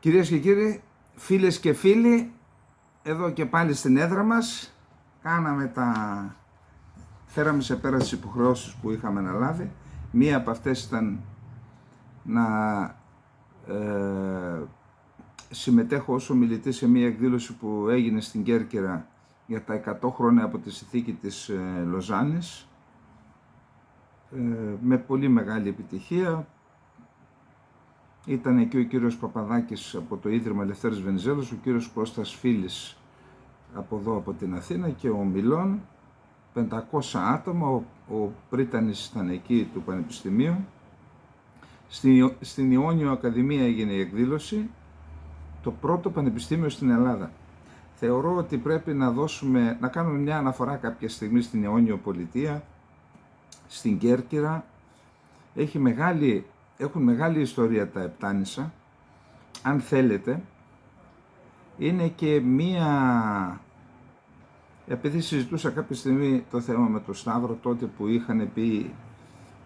Κυρίες και κύριοι, φίλες και φίλοι, εδώ και πάλι στην έδρα μας, φέραμε σε πέρα τις υποχρεώσεις που είχαμε αναλάβει. Μία από αυτές ήταν να συμμετέχω ως ομιλητής σε μία εκδήλωση που έγινε στην Κέρκυρα για τα 100 χρόνια από τη συνθήκη της Λοζάνης, με πολύ μεγάλη επιτυχία. Ήταν εκεί ο κύριος Παπαδάκης από το Ίδρυμα Ελευθέρης Βενιζέλος, ο κύριος Κώστας Φίλης από εδώ από την Αθήνα και ο Μιλών, 500 άτομα, ο Πρίτανης ήταν εκεί του Πανεπιστημίου. Στην Ιόνιο Ακαδημία έγινε η εκδήλωση, το πρώτο πανεπιστήμιο στην Ελλάδα. Θεωρώ ότι πρέπει να κάνουμε μια αναφορά κάποια στιγμή στην Ιόνιο Πολιτεία, στην Κέρκυρα. Έχουν μεγάλη ιστορία τα Επτάνησα. Αν θέλετε, είναι και επειδή συζητούσα κάποια στιγμή το θέμα με τον Σταύρο τότε που είχαν πει η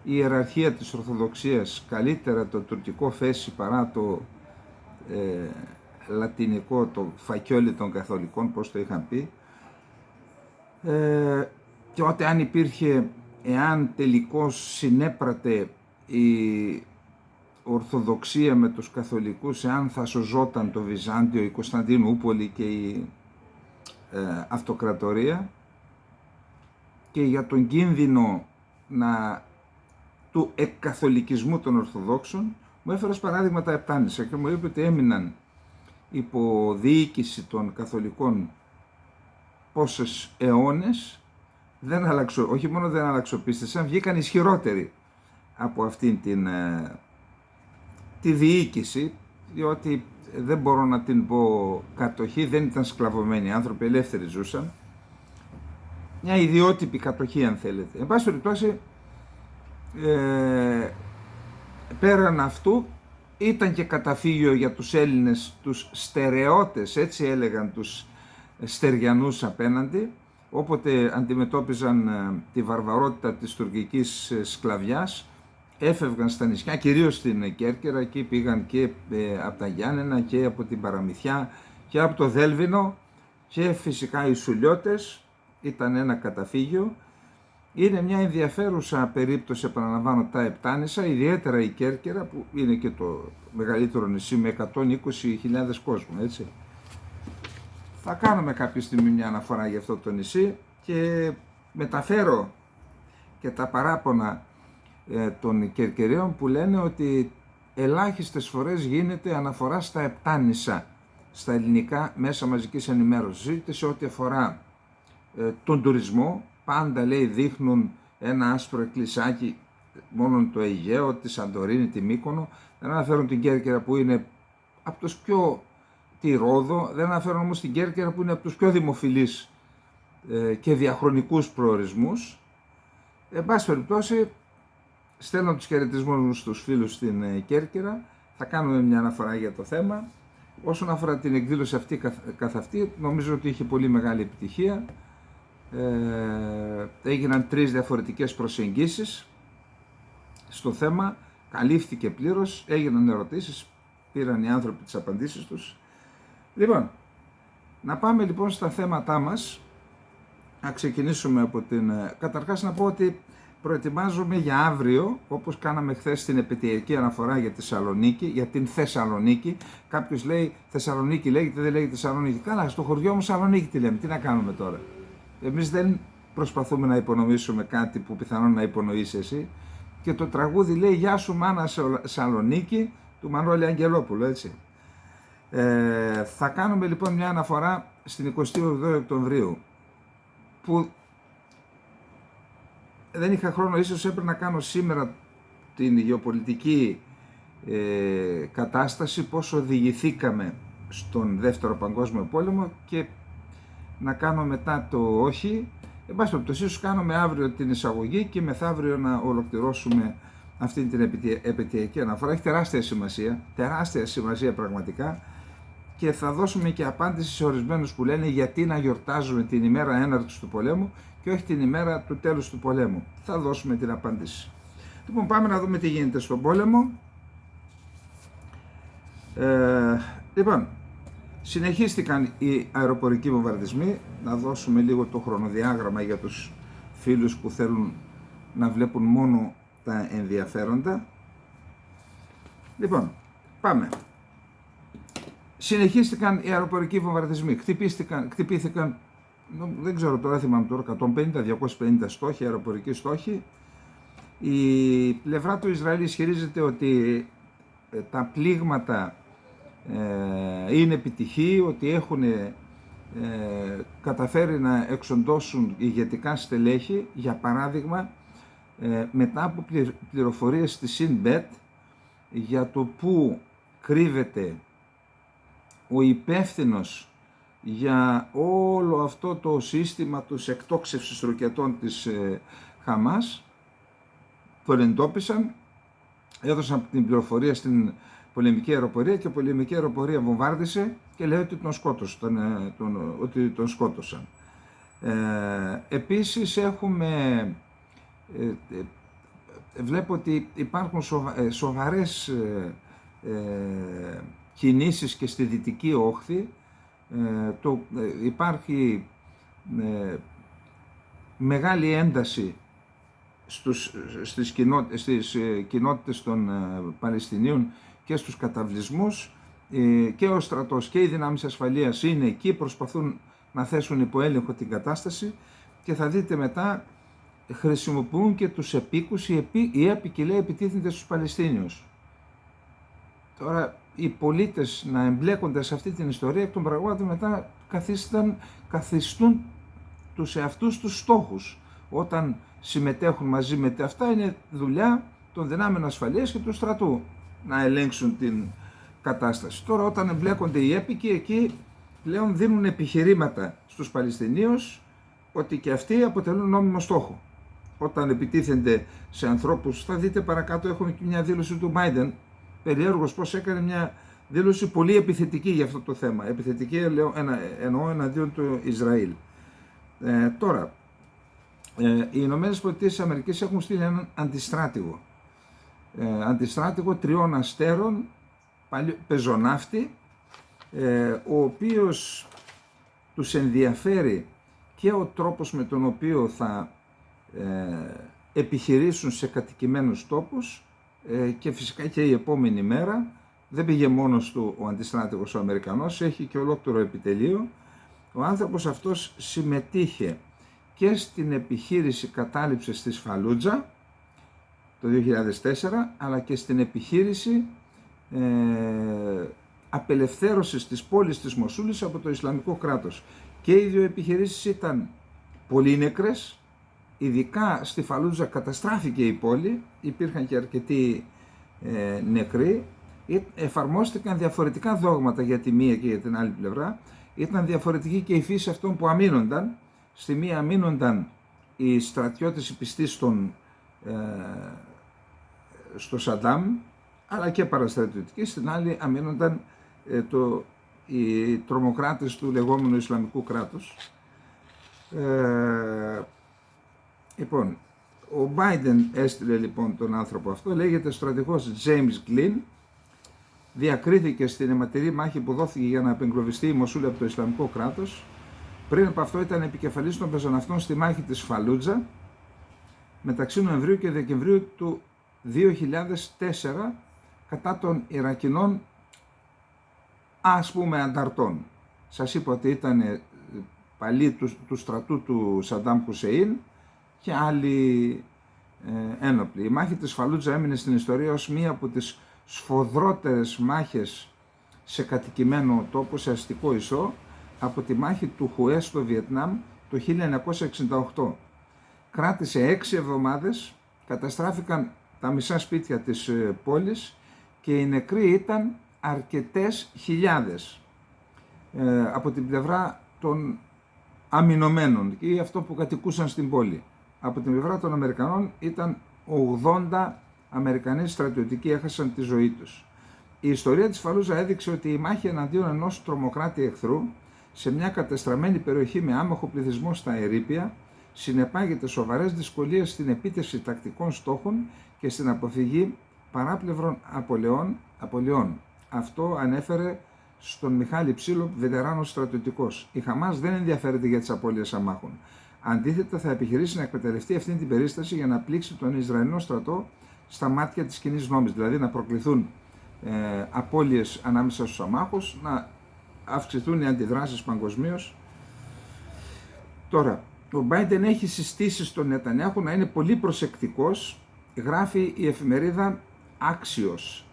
ιεραρχία της Ορθοδοξίας καλύτερα το τουρκικό φέση παρά το λατινικό, το φακιόλι των Καθολικών, πώς το είχαν πει, και ότι εάν τελικώς συνέπρατε η Ορθοδοξία με τους Καθολικούς, εάν θα σωζόταν το Βυζάντιο, η Κωνσταντινούπολη και η Αυτοκρατορία, και για τον κίνδυνο του εκκαθολικισμού των Ορθοδόξων, μου έφερε ως παράδειγμα τα Επτάνησα και μου είπε ότι έμειναν υπό διοίκηση των Καθολικών πόσες αιώνες, όχι μόνο δεν αλλαξοπίστησαν, βγήκαν ισχυρότεροι από αυτήν τη διοίκηση, διότι δεν μπορώ να την πω κατοχή, δεν ήταν σκλαβωμένοι άνθρωποι, ελεύθεροι ζούσαν. Μια ιδιότυπη κατοχή, αν θέλετε. Εν πάση περιπτώσει, πέραν αυτού, ήταν και καταφύγιο για τους Έλληνες, τους στερεώτες, έτσι έλεγαν τους στεριανούς απέναντι, όποτε αντιμετώπιζαν τη βαρβαρότητα της τουρκικής σκλαβιάς, έφευγαν στα νησιά, κυρίως στην Κέρκυρα, εκεί πήγαν και από τα Γιάννενα και από την Παραμυθιά και από το Δέλβινο, και φυσικά οι Σουλιώτες ήταν ένα καταφύγιο. Είναι μια ενδιαφέρουσα περίπτωση, επαναλαμβάνω, τα Επτάνησα, ιδιαίτερα η Κέρκυρα που είναι και το μεγαλύτερο νησί με 120.000 κόσμου, έτσι. Θα κάνουμε κάποια στιγμή μια αναφορά για αυτό το νησί και μεταφέρω και τα παράπονα των Κερκυραίων που λένε ότι ελάχιστες φορές γίνεται αναφορά στα Επτάνησα στα ελληνικά μέσα μαζικής ενημέρωσης, είτε σε ό,τι αφορά τον τουρισμό. Πάντα, λέει, δείχνουν ένα άσπρο εκκλησάκι μόνο το Αιγαίο, τη Σαντορίνη, τη Μύκονο. Δεν αναφέρουν την Κέρκυρα που είναι από τους πιο, τη Ρόδο, δεν αναφέρουν όμως την Κέρκυρα που είναι από τους πιο δημοφιλείς και διαχρονικούς προορισμούς. Εν πάση περιπτώσει, στέλνω τους χαιρετισμούς μου στους φίλους στην Κέρκυρα. Θα κάνουμε μια αναφορά για το θέμα. Όσον αφορά την εκδήλωση αυτή καθ' αυτή, νομίζω ότι είχε πολύ μεγάλη επιτυχία. Έγιναν 3 διαφορετικές προσεγγίσεις στο θέμα, καλύφθηκε πλήρως, έγιναν ερωτήσεις, πήραν οι άνθρωποι τις απαντήσεις τους. Λοιπόν, να πάμε λοιπόν στα θέματά μας. Να ξεκινήσουμε από καταρχάς να πω ότι προετοιμάζομαι για αύριο, όπως κάναμε χθες την επαιτειακή αναφορά για την Θεσσαλονίκη. Κάποιος λέει Θεσσαλονίκη λέγεται, δεν λέγεται Θεσσαλονίκη. Καλά, στο χωριό μου Σαλονίκη τη λέμε, τι να κάνουμε τώρα. Εμείς δεν προσπαθούμε να υπονομήσουμε κάτι που πιθανόν να υπονοείς εσύ. Και το τραγούδι λέει «Γεια σου μάνα Σαλονίκη» του Μανώλη Αγγελόπουλου, έτσι. Θα κάνουμε λοιπόν μια αναφορά στην 28 Οκτωβρίου, που δεν είχα χρόνο, ίσως έπρεπε να κάνω σήμερα την γεωπολιτική κατάσταση, πώς οδηγηθήκαμε στον Δεύτερο Παγκόσμιο Πόλεμο, και να κάνω μετά το όχι. Εν πάση περιπτώσει, ίσως κάνουμε αύριο την εισαγωγή και μεθαύριο να ολοκληρώσουμε αυτή την επαιτειακή αναφορά. Έχει τεράστια σημασία πραγματικά, και θα δώσουμε και απάντηση σε ορισμένους που λένε γιατί να γιορτάζουμε την ημέρα έναρξης του πολέμου και όχι την ημέρα του τέλους του πολέμου. Θα δώσουμε την απάντηση. Λοιπόν, πάμε να δούμε τι γίνεται στον πόλεμο. Λοιπόν, συνεχίστηκαν οι αεροπορικοί βομβαρδισμοί. Να δώσουμε λίγο το χρονοδιάγραμμα για τους φίλους που θέλουν να βλέπουν μόνο τα ενδιαφέροντα. Λοιπόν, πάμε. Συνεχίστηκαν οι αεροπορικοί βομβαρδισμοί. Χτυπήθηκαν, δεν ξέρω τώρα, θυμάμαι τώρα, 150-250 στόχοι, αεροπορικοί στόχοι. Η πλευρά του Ισραήλ ισχυρίζεται ότι τα πλήγματα είναι επιτυχή, ότι έχουν καταφέρει να εξοντώσουν ηγετικά στελέχη. Για παράδειγμα, μετά από πληροφορίες της Σινμπέτ για το που κρύβεται ο υπεύθυνος για όλο αυτό το σύστημα της εκτόξευσης ροκετών της Χαμάς, τον εντόπισαν, έδωσαν την πληροφορία στην πολεμική αεροπορία και η πολεμική αεροπορία βομβάρδισε και λέει ότι τον σκότωσαν. Επίσης βλέπω ότι υπάρχουν σοβαρές κινήσεις και στη Δυτική Όχθη. Υπάρχει μεγάλη ένταση στις κοινότητες των Παλαιστινίων και στους καταβλισμούς, και ο στρατός και οι δυνάμεις ασφαλείας είναι εκεί, προσπαθούν να θέσουν υπό έλεγχο την κατάσταση, και θα δείτε μετά χρησιμοποιούν και τους επίκους. Οι έπικοι, λέει, επιτίθενται στους Παλαιστίνιους. Τώρα οι πολίτες να εμπλέκονται σε αυτή την ιστορία, εκ των πραγμάτων μετά καθιστούν τους εαυτούς τους στόχους. Όταν συμμετέχουν μαζί με αυτά, είναι δουλειά των δυνάμεων ασφαλείας και του στρατού να ελέγξουν την κατάσταση. Τώρα όταν εμπλέκονται οι έπικοι, εκεί πλέον δίνουν επιχειρήματα στους Παλαιστινίους ότι και αυτοί αποτελούν νόμιμο στόχο. Όταν επιτίθενται σε ανθρώπους, θα δείτε παρακάτω, έχουμε και μια δήλωση του Biden, περιέργως πως έκανε μια δήλωση πολύ επιθετική για αυτό το θέμα. Επιθετική εννοώ εναντίον του Ισραήλ. Τώρα, οι Ηνωμένες Πολιτείες της Αμερικής έχουν στείλει έναν αντιστράτηγο. Αντιστράτηγο 3 αστέρων, πεζοναύτη, ο οποίος τους ενδιαφέρει και ο τρόπος με τον οποίο θα επιχειρήσουν σε κατοικημένους τόπους, και φυσικά και η επόμενη μέρα. Δεν πήγε μόνος του ο αντιστράτηγος ο Αμερικανός, έχει και ολόκληρο επιτελείο. Ο άνθρωπος αυτός συμμετείχε και στην επιχείρηση κατάληψης της Φαλούτζα το 2004, αλλά και στην επιχείρηση απελευθέρωσης της πόλης της Μοσούλης από το Ισλαμικό κράτος. Και οι δύο επιχειρήσεις ήταν πολύ νεκρές. Ειδικά στη Φαλούτζα καταστράφηκε η πόλη, υπήρχαν και αρκετοί νεκροί. Εφαρμόστηκαν διαφορετικά δόγματα για τη μία και για την άλλη πλευρά. Ήταν διαφορετική και η φύση αυτών που αμήνονταν. Στη μία αμήνονταν οι στρατιώτες οι πιστοί στο Σαντάμ, αλλά και παραστρατιωτικοί. Στην άλλη αμήνονταν οι τρομοκράτες του λεγόμενου Ισλαμικού κράτους. Λοιπόν, ο Biden έστειλε λοιπόν τον άνθρωπο αυτό, λέγεται στρατηγός James Glynn, διακρίθηκε στην αιματηρή μάχη που δόθηκε για να απεγκλωβιστεί η Μοσούλη από το Ισλαμικό κράτος. Πριν από αυτό ήταν επικεφαλής των πεζοναυτών στη μάχη της Φαλούτζα μεταξύ Νοεμβρίου και Δεκεμβρίου του 2004 κατά των Ιρακινών, ας πούμε, ανταρτών. Σας είπα ότι ήταν παλιοί του στρατού του Σαντάμ Χουσεΐν και άλλοι ένοπλοι. Η μάχη της Φαλούτζα έμεινε στην ιστορία ως μία από τις σφοδρότερες μάχες σε κατοικημένο τόπο, σε αστικό ιστό, από τη μάχη του Χουέ στο Βιετνάμ το 1968. Κράτησε 6 εβδομάδες, καταστράφηκαν τα μισά σπίτια της πόλης και οι νεκροί ήταν αρκετές χιλιάδες από την πλευρά των αμυνωμένων ή αυτό που κατοικούσαν στην πόλη. Από την πλευρά των Αμερικανών ήταν 80 Αμερικανοί στρατιωτικοί έχασαν τη ζωή τους. Η ιστορία της Φαλούτζα έδειξε ότι η μάχη εναντίον ενός τρομοκράτη εχθρού σε μια κατεστραμμένη περιοχή με άμαχο πληθυσμό στα ερείπια συνεπάγεται σοβαρές δυσκολίες στην επίτευξη τακτικών στόχων και στην αποφυγή παράπλευρων απολειών. Αυτό ανέφερε στον Μιχάλη Ψήλο, βετεράνος στρατιωτικός. Η Χαμάς δεν ενδιαφέρεται για τις απώλειες αμάχων. Αντίθετα, θα επιχειρήσει να εκμεταλλευτεί αυτή την περίσταση για να πλήξει τον Ισραηλινό στρατό στα μάτια της κοινής γνώμης. Δηλαδή να προκληθούν απώλειες ανάμεσα στους αμάχους, να αυξηθούν οι αντιδράσεις παγκοσμίως. Τώρα, ο Biden έχει συστήσει στον Νετανιάχου να είναι πολύ προσεκτικός, γράφει η εφημερίδα Axios,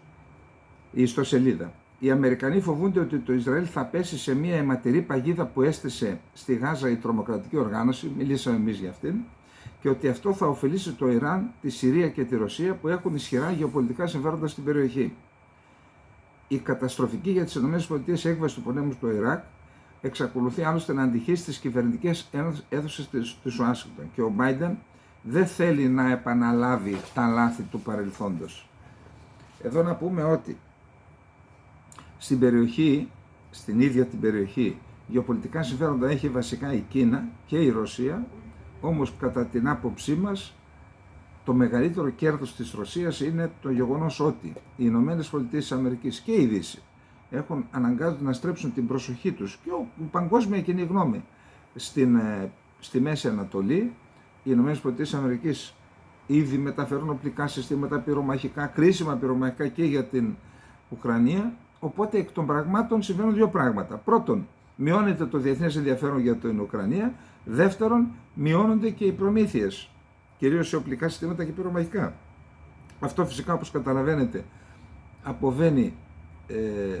η ιστοσελίδα. Οι Αμερικανοί φοβούνται ότι το Ισραήλ θα πέσει σε μια αιματηρή παγίδα που έστησε στη Γάζα η τρομοκρατική οργάνωση, μιλήσαμε εμείς για αυτήν, και ότι αυτό θα ωφελήσει το Ιράν, τη Συρία και τη Ρωσία που έχουν ισχυρά γεωπολιτικά συμφέροντα στην περιοχή. Η καταστροφική για τις ΗΠΑ έκβαση του πολέμου στο Ιράκ εξακολουθεί άλλωστε να αντυχεί στις κυβερνητικές αίθουσες της Ουάσιγκτον και ο Biden δεν θέλει να επαναλάβει τα λάθη του παρελθόντος. Εδώ να πούμε ότι στην περιοχή, στην ίδια την περιοχή, γεωπολιτικά συμφέροντα έχει βασικά η Κίνα και η Ρωσία, όμως κατά την άποψή μας το μεγαλύτερο κέρδος της Ρωσίας είναι το γεγονός ότι οι Ηνωμένες Πολιτείες της Αμερικής και η Δύση αναγκάζονται να στρέψουν την προσοχή τους και η παγκόσμια κοινή γνώμη στη Μέση Ανατολή. Οι Ηνωμένες Πολιτείες της Αμερικής ήδη μεταφέρουν οπλικά συστήματα πυρομαχικά, κρίσιμα πυρομαχικά και για την Ουκρανία. Οπότε εκ των πραγμάτων συμβαίνουν δύο πράγματα. Πρώτον, μειώνεται το διεθνές ενδιαφέρον για την Ουκρανία. Δεύτερον, μειώνονται και οι προμήθειες, κυρίως σε οπλικά συστήματα και πυρομαχικά. Αυτό φυσικά, όπως καταλαβαίνετε, αποβαίνει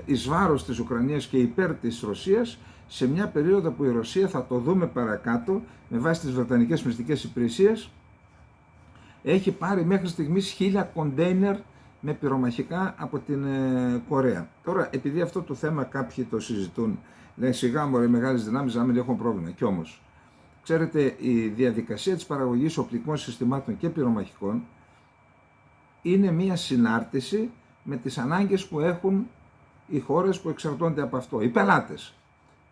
εις βάρος της Ουκρανίας και υπέρ της Ρωσίας σε μια περίοδο που η Ρωσία, θα το δούμε παρακάτω, με βάση τις βρετανικές μυστικές υπηρεσίες, έχει πάρει μέχρι στιγμής 1000 κοντέινερ με πυρομαχικά από την Κορέα. Τώρα, επειδή αυτό το θέμα κάποιοι το συζητούν, λένε σιγά μωρέ, μεγάλες δυνάμεις να μην έχουν πρόβλημα. Κι όμως, ξέρετε, η διαδικασία της παραγωγής οπλικών συστημάτων και πυρομαχικών είναι μια συνάρτηση με τις ανάγκες που έχουν οι χώρες που εξαρτώνται από αυτό, οι πελάτες.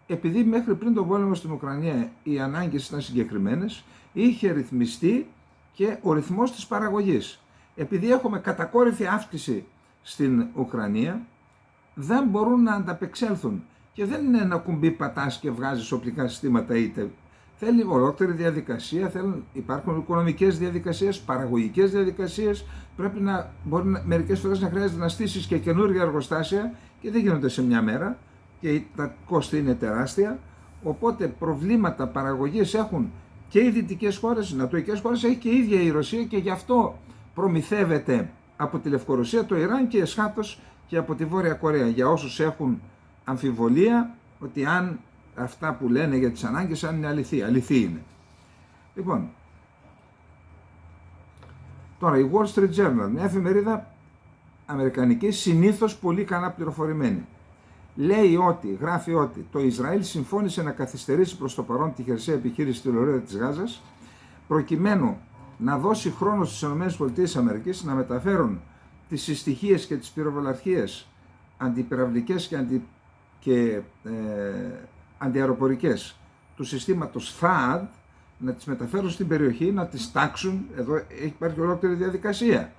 Επειδή μέχρι πριν τον πόλεμο στην Ουκρανία οι ανάγκες ήταν συγκεκριμένες, είχε ρυθμιστεί και ο ρυθμός της παραγωγής. Επειδή έχουμε κατακόρυφη αύξηση στην Ουκρανία, δεν μπορούν να ανταπεξέλθουν. Και δεν είναι ένα κουμπί πατάς και βγάζεις οπλικά συστήματα είτε. Θέλει ολόκληρη διαδικασία, υπάρχουν οικονομικές διαδικασίες, παραγωγικές διαδικασίες. Πρέπει να μπορεί μερικές φορές να χρειάζεται να στήσεις και καινούργια εργοστάσια και δεν γίνονται σε μια μέρα και τα κόστη είναι τεράστια. Οπότε προβλήματα παραγωγής έχουν και οι δυτικές χώρες, οι νατοικές χώρες, έχει και η ίδια η Ρωσία και γι' αυτό προμηθεύεται από τη Λευκορωσία, το Ιράν και εσχάτως και από τη Βόρεια Κορέα. Για όσους έχουν αμφιβολία ότι αν αυτά που λένε για τις ανάγκες αν είναι αληθή είναι. Λοιπόν, τώρα η Wall Street Journal, μια εφημερίδα αμερικανική, συνήθως πολύ καλά πληροφορημένη, γράφει ότι το Ισραήλ συμφώνησε να καθυστερήσει προς το παρόν τη χερσαία επιχείρηση στη λωρίδα της Γάζας προκειμένου να δώσει χρόνο στις ΗΠΑ να μεταφέρουν τις συστοιχίες και τις πυροβολαρχίες αντιπυραυλικές και αντιαεροπορικές του συστήματος THAAD, να τις μεταφέρουν στην περιοχή, να τις τάξουν. Εδώ υπάρχει ολόκληρη διαδικασία.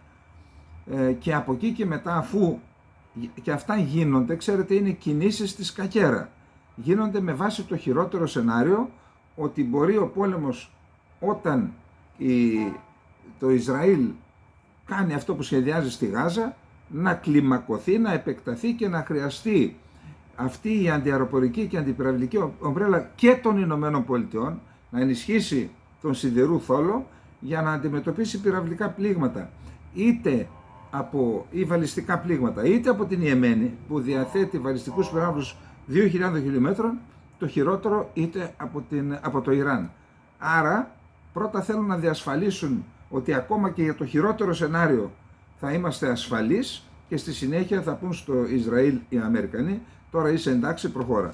Και από εκεί και μετά, αφού και αυτά γίνονται, ξέρετε, είναι κινήσεις στη σκακέρα. Γίνονται με βάση το χειρότερο σενάριο, ότι μπορεί ο πόλεμος, όταν το Ισραήλ κάνει αυτό που σχεδιάζει στη Γάζα, να κλιμακωθεί, να επεκταθεί και να χρειαστεί αυτή η αντιαεροπορική και αντιπυραυλική ομπρέλα και των Ηνωμένων Πολιτειών να ενισχύσει τον σιδηρού θόλο για να αντιμετωπίσει πυραυλικά πλήγματα ή βαλιστικά πλήγματα, είτε από την Ιεμένη που διαθέτει βαλιστικούς πυράβλους 2.000 χιλιόμετρων, το χειρότερο, είτε από το Ιράν. Άρα πρώτα θέλουν να διασφαλίσουν ότι ακόμα και για το χειρότερο σενάριο θα είμαστε ασφαλείς και στη συνέχεια θα πούν στο Ισραήλ οι Αμερικανοί, τώρα είσαι εντάξει, προχώρα.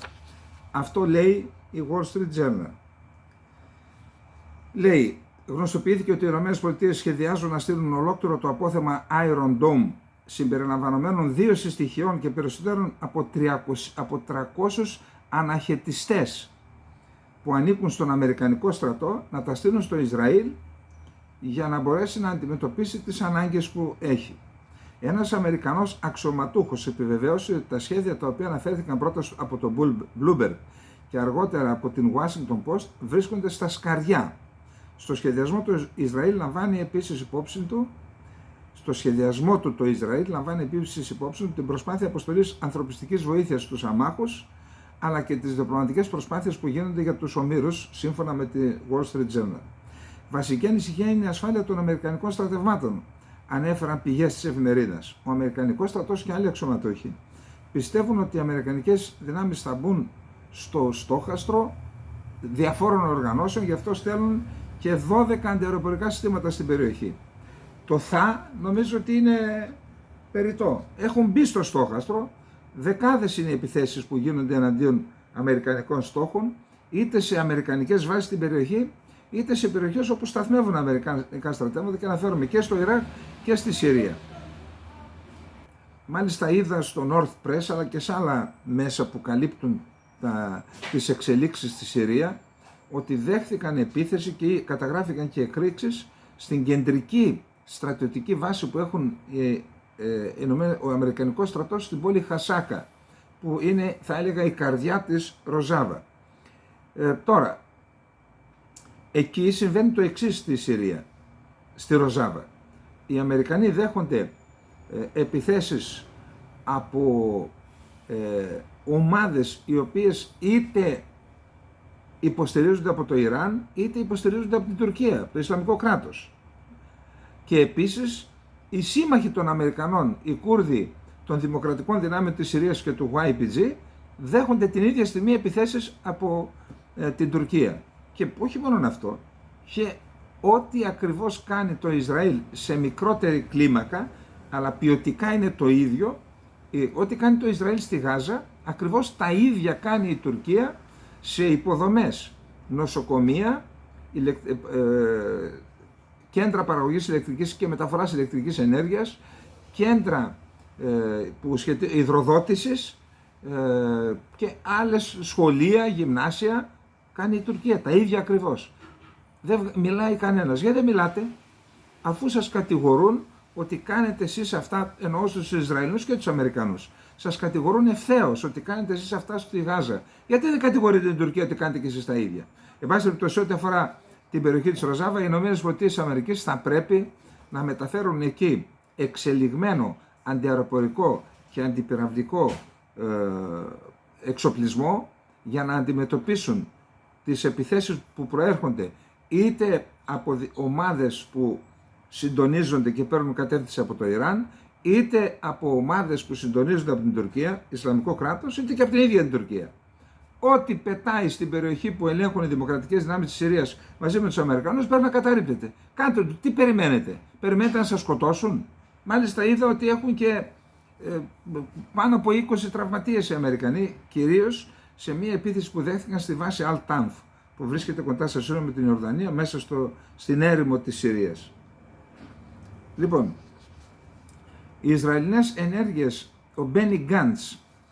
Αυτό λέει η Wall Street Journal. Λέει, γνωστοποιήθηκε ότι οι ΗΠΑ σχεδιάζουν να στείλουν ολόκληρο το απόθεμα Iron Dome συμπεριλαμβανομένων 2 συστοιχειών και περισσότερων από 300 αναχαιτιστές που ανήκουν στον Αμερικανικό στρατό, να τα στείλουν στο Ισραήλ για να μπορέσει να αντιμετωπίσει τις ανάγκες που έχει. Ένας Αμερικανός αξιωματούχος επιβεβαίωσε ότι τα σχέδια τα οποία αναφέρθηκαν πρώτα από τον Bloomberg και αργότερα από την Washington Post βρίσκονται στα σκαριά. Στο σχεδιασμό του Ισραήλ λαμβάνει επίσης υπόψη του την προσπάθεια αποστολής ανθρωπιστικής βοήθειας στους αμάχους, αλλά και τις διπλωματικές προσπάθειες που γίνονται για τους ομήρους, σύμφωνα με τη Wall Street Journal. Βασική ανησυχία είναι η ασφάλεια των Αμερικανικών στρατευμάτων, ανέφεραν πηγές της εφημερίδας. Ο Αμερικανικός στρατός και άλλοι αξιωματούχοι πιστεύουν ότι οι Αμερικανικές δυνάμεις θα μπουν στο στόχαστρο διαφόρων οργανώσεων, γι' αυτό στέλνουν και 12 αντιαεροπορικά συστήματα στην περιοχή. Το νομίζω ότι είναι περιττό. Έχουν μπει στο στόχαστρο, δεκάδες είναι οι επιθέσεις που γίνονται εναντίον αμερικανικών στόχων, είτε σε αμερικανικές βάσεις στην περιοχή, είτε σε περιοχές όπου σταθμεύουν αμερικανικά στρατεύματα, και αναφέρομαι και στο Ιράκ και στη Συρία. Μάλιστα είδα στο North Press αλλά και σε άλλα μέσα που καλύπτουν τις εξελίξεις στη Συρία ότι δέχθηκαν επίθεση και καταγράφηκαν και εκρήξεις στην κεντρική στρατιωτική βάση που έχουν ο Αμερικανικός στρατός στην πόλη Χασάκα, που είναι, θα έλεγα, η καρδιά της Ροζάβα. Τώρα, εκεί συμβαίνει το εξής στη Συρία, στη Ροζάβα. Οι Αμερικανοί δέχονται επιθέσεις από ομάδες οι οποίες είτε υποστηρίζονται από το Ιράν είτε υποστηρίζονται από την Τουρκία, το Ισλαμικό κράτος. Και επίσης οι σύμμαχοι των Αμερικανών, οι Κούρδοι των Δημοκρατικών Δυνάμεων της Συρίας και του YPG, δέχονται την ίδια στιγμή επιθέσεις από την Τουρκία. Και όχι μόνο αυτό, και ό,τι ακριβώς κάνει το Ισραήλ σε μικρότερη κλίμακα, αλλά ποιοτικά είναι το ίδιο, ό,τι κάνει το Ισραήλ στη Γάζα, ακριβώς τα ίδια κάνει η Τουρκία σε υποδομές, νοσοκομεία, κέντρα παραγωγής ηλεκτρικής και μεταφοράς ηλεκτρικής ενέργειας, κέντρα υδροδότησης και άλλες σχολεία, γυμνάσια, κάνει η Τουρκία, τα ίδια ακριβώς. Δεν μιλάει κανένας. Γιατί δεν μιλάτε, αφού σας κατηγορούν ότι κάνετε εσείς αυτά, εννοώ στους Ισραηλινούς και τους Αμερικανούς. Σας κατηγορούν ευθέως ότι κάνετε εσείς αυτά στη Γάζα. Γιατί δεν κατηγορείτε την Τουρκία ότι κάνετε και εσείς τα ίδια? Εν πάση περιπτώσει, ό,τι αφορά την περιοχή της Ροζάβα, οι ΗΠΑ θα πρέπει να μεταφέρουν εκεί εξελιγμένο αντιαεροπορικό και αντιπυραυλικό εξοπλισμό για να αντιμετωπίσουν τις επιθέσεις που προέρχονται είτε από ομάδες που συντονίζονται και παίρνουν κατεύθυνση από το Ιράν, είτε από ομάδες που συντονίζονται από την Τουρκία, Ισλαμικό κράτος, είτε και από την ίδια την Τουρκία. Ό,τι πετάει στην περιοχή που ελέγχουν οι δημοκρατικές δυνάμεις της Συρίας μαζί με τους Αμερικανούς πρέπει να καταρρίπτεται. Κάντε το, τι περιμένετε? Περιμένετε να σας σκοτώσουν? Μάλιστα είδα ότι έχουν και πάνω από 20 τραυματίες οι Αμερικανοί, κυρίως σε μια επίθεση που δέχτηκαν στη βάση Al-Tanf, που βρίσκεται κοντά στα σύνορα με την Ιορδανία, μέσα στην έρημο της Συρίας. Λοιπόν, οι Ισραηλινές ενέργειες, ο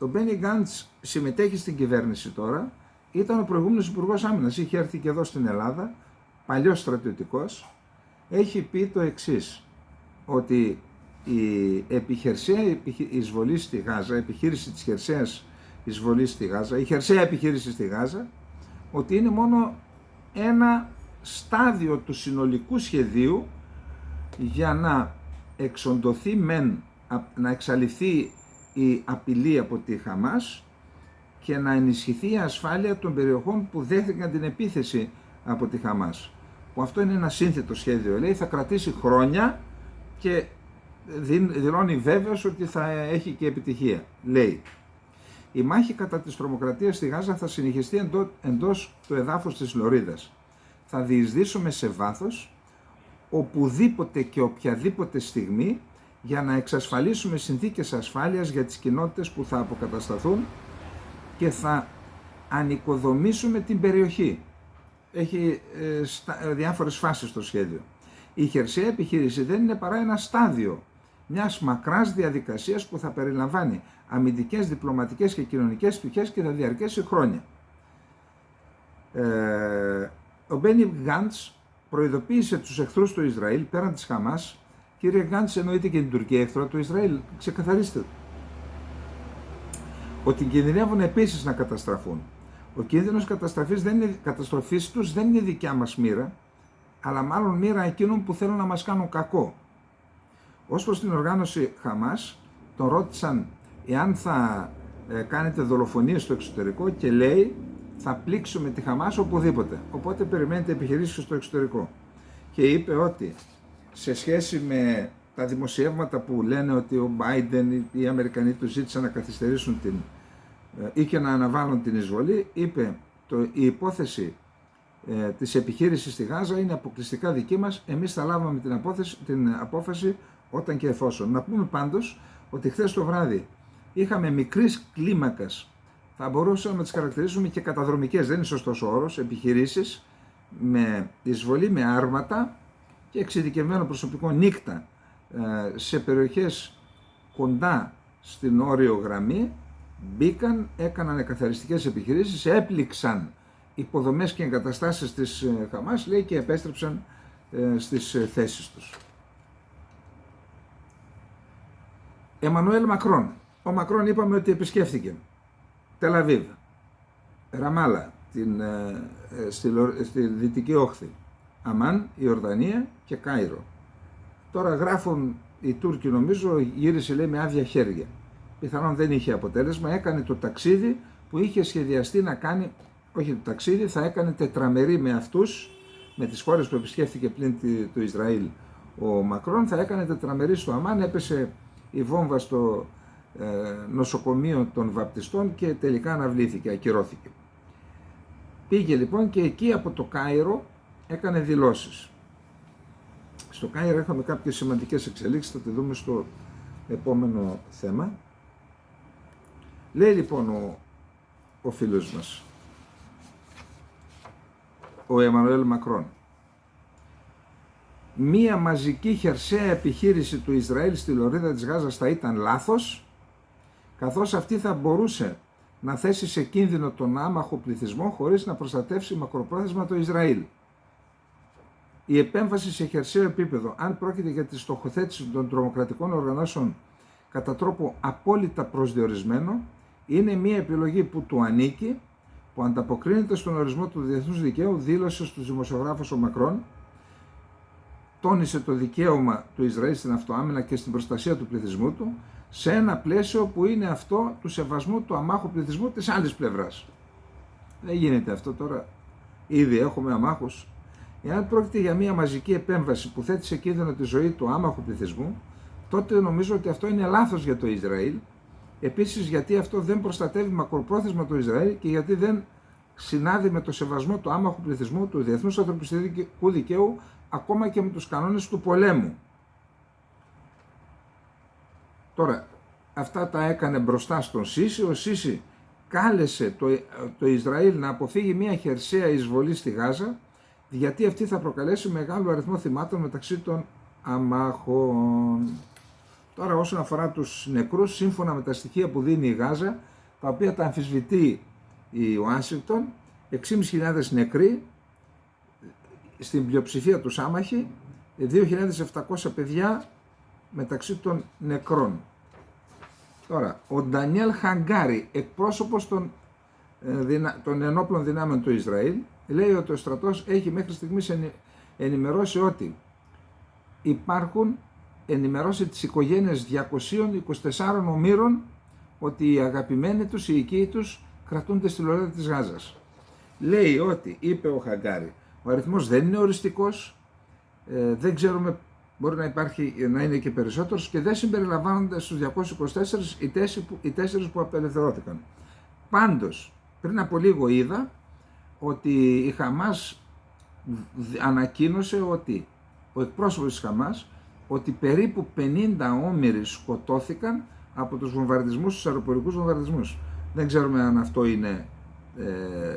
Μπένι Γκάντς συμμετέχει στην κυβέρνηση τώρα, ήταν ο προηγούμενος Υπουργός Άμυνας, είχε έρθει και εδώ στην Ελλάδα, παλιός στρατιωτικός, έχει πει το εξής, ότι η επιχειρησία εισβολή στη Γάζα, επιχείρηση της χερσαίας εισβολής στη Γάζα, η χερσαία επιχείρηση στη Γάζα, ότι είναι μόνο ένα στάδιο του συνολικού σχεδίου για να εξοντωθεί να εξαλειφθεί η απειλή από τη Χαμάς και να ενισχυθεί η ασφάλεια των περιοχών που δέχτηκαν την επίθεση από τη Χαμάς. Που αυτό είναι ένα σύνθετο σχέδιο, λέει, θα κρατήσει χρόνια και δηλώνει βέβαιος ότι θα έχει και επιτυχία. Λέει, η μάχη κατά της τρομοκρατίας στη Γάζα θα συνεχιστεί εντός του εδάφους της Λωρίδας. Θα διεισδύσουμε σε βάθος οπουδήποτε και οποιαδήποτε στιγμή για να εξασφαλίσουμε συνθήκες ασφάλειας για τις κοινότητες που θα αποκατασταθούν και θα ανοικοδομήσουμε την περιοχή. Έχει διάφορες φάσεις στο σχέδιο. Η χερσαία επιχείρηση δεν είναι παρά ένα στάδιο μιας μακράς διαδικασίας που θα περιλαμβάνει αμυντικές, διπλωματικές και κοινωνικές πτυχές και θα διαρκέσει χρόνια. Ο Μπένι Γκάντς προειδοποίησε τους εχθρούς του Ισραήλ πέραν της Χαμάς Κύριε Γκάντς, εννοείται και την Τουρκία εχθρό του Ισραήλ. Ξεκαθαρίστε το. Ότι κινδυνεύουν επίσης να καταστραφούν. Ο κίνδυνος καταστροφής τους δεν είναι δικιά μας μοίρα, αλλά μάλλον μοίρα εκείνων που θέλουν να μας κάνουν κακό. Ως προς την οργάνωση Χαμάς, τον ρώτησαν εάν θα κάνετε δολοφονίες στο εξωτερικό και λέει θα πλήξουμε τη Χαμάς οπουδήποτε. Οπότε περιμένετε επιχειρήσεις στο εξωτερικό. Και είπε ότι σε σχέση με τα δημοσιεύματα που λένε ότι ο Biden ή οι Αμερικανοί του ζήτησαν να καθυστερήσουν ή και να αναβάλουν την εισβολή, είπε η υπόθεση της επιχείρησης στη Γάζα είναι αποκλειστικά δική μας, εμείς θα λάβουμε την απόφαση όταν και εφόσον. Να πούμε πάντως ότι χθες το βράδυ είχαμε μικρής κλίμακας, θα μπορούσαμε να τις χαρακτηρίσουμε και καταδρομικές, δεν είναι σωστός ο όρος, επιχειρήσεις με εισβολή με άρματα και εξειδικευμένο προσωπικό νύχτα σε περιοχές κοντά στην όριο γραμμή, μπήκαν, έκαναν εκαθαριστικές επιχειρήσεις, έπληξαν υποδομές και εγκαταστάσεις της Χαμάς, λέει, και επέστρεψαν στις θέσεις τους. Εμμανουέλ Μακρόν. Ο Μακρόν είπαμε ότι επισκέφθηκε Τελαβίβ, Ραμάλα, στη Δυτική Όχθη, Αμάν, Ιορδανία και Κάιρο. Τώρα γράφουν οι Τούρκοι, νομίζω, γύρισε, λέει, με άδεια χέρια. Πιθανόν δεν είχε αποτέλεσμα, έκανε το ταξίδι που είχε σχεδιαστεί να κάνει, όχι το ταξίδι, θα έκανε τετραμερή με αυτούς, με τις χώρες που επισκέφθηκε πλην του Ισραήλ ο Μακρόν, θα έκανε τετραμερή στο Αμάν, έπεσε η βόμβα στο νοσοκομείο των βαπτιστών και τελικά αναβλήθηκε, ακυρώθηκε. Πήγε λοιπόν και εκεί από το Κάιρο έκανε δηλώσεις. Στο Κάιρο είχαμε κάποιες σημαντικές εξελίξεις, θα τη δούμε στο επόμενο θέμα. Λέει λοιπόν ο φίλος μας, ο Εμμανουέλ Μακρόν, μία μαζική χερσαία επιχείρηση του Ισραήλ στη λωρίδα της Γάζας θα ήταν λάθος, καθώς αυτή θα μπορούσε να θέσει σε κίνδυνο τον άμαχο πληθυσμό χωρίς να προστατεύσει μακροπρόθεσμα το Ισραήλ. Η επέμβαση σε χερσαίο επίπεδο, αν πρόκειται για τη στοχοθέτηση των τρομοκρατικών οργανώσεων κατά τρόπο απόλυτα προσδιορισμένο, είναι μια επιλογή που του ανήκει, που ανταποκρίνεται στον ορισμό του διεθνούς δικαίου, δήλωσε στους δημοσιογράφους ο Μακρόν, τόνισε το δικαίωμα του Ισραήλ στην αυτοάμυνα και στην προστασία του πληθυσμού του, σε ένα πλαίσιο που είναι αυτό του σεβασμού του αμάχου πληθυσμού της άλλης πλευράς. Δεν γίνεται αυτό τώρα, ήδη έχουμε αμάχους. Εάν πρόκειται για μια μαζική επέμβαση που θέτει σε κίνδυνο τη ζωή του άμαχου πληθυσμού, τότε νομίζω ότι αυτό είναι λάθος για το Ισραήλ. Επίσης, γιατί αυτό δεν προστατεύει μακροπρόθεσμα το Ισραήλ και γιατί δεν συνάδει με το σεβασμό του άμαχου πληθυσμού, του διεθνούς ανθρωπιστικού δικαίου, ακόμα και με τους κανόνες του πολέμου. Τώρα, αυτά τα έκανε μπροστά στον Σίση. Ο Σίση κάλεσε το Ισραήλ να αποφύγει μια χερσαία εισβολή στη Γάζα, γιατί αυτή θα προκαλέσει μεγάλο αριθμό θυμάτων μεταξύ των αμάχων. Τώρα, όσον αφορά τους νεκρούς, σύμφωνα με τα στοιχεία που δίνει η Γάζα, τα οποία τα αμφισβητεί η Ουάσιγκτον, 6.500 νεκροί, στην πλειοψηφία τους άμαχοι, 2.700 παιδιά μεταξύ των νεκρών. Τώρα, ο Ντανιέλ Χαγκάρι, εκπρόσωπος των ενόπλων δυνάμεων του Ισραήλ, λέει ότι ο στρατός έχει μέχρι στιγμής ενημερώσει ότι ενημερώσει τις οικογένειες 224 ομήρων ότι οι αγαπημένοι τους, οι οικοί τους κρατούνται στη λωρίδα της Γάζας. Λέει ότι, είπε ο Χαγκάρι, ο αριθμός δεν είναι οριστικός, δεν ξέρουμε, μπορεί να υπάρχει, να είναι και περισσότερος και δεν συμπεριλαμβάνονται στους 224 οι 4 που απελευθερώθηκαν. Πάντως, πριν από λίγο είδα ότι η Χαμάς ανακοίνωσε ότι, ο εκπρόσωπος της Χαμάς, ότι περίπου 50 όμηροι σκοτώθηκαν από τους βομβαρδισμούς, τους αεροπορικούς βομβαρδισμούς. Δεν ξέρουμε αν αυτό είναι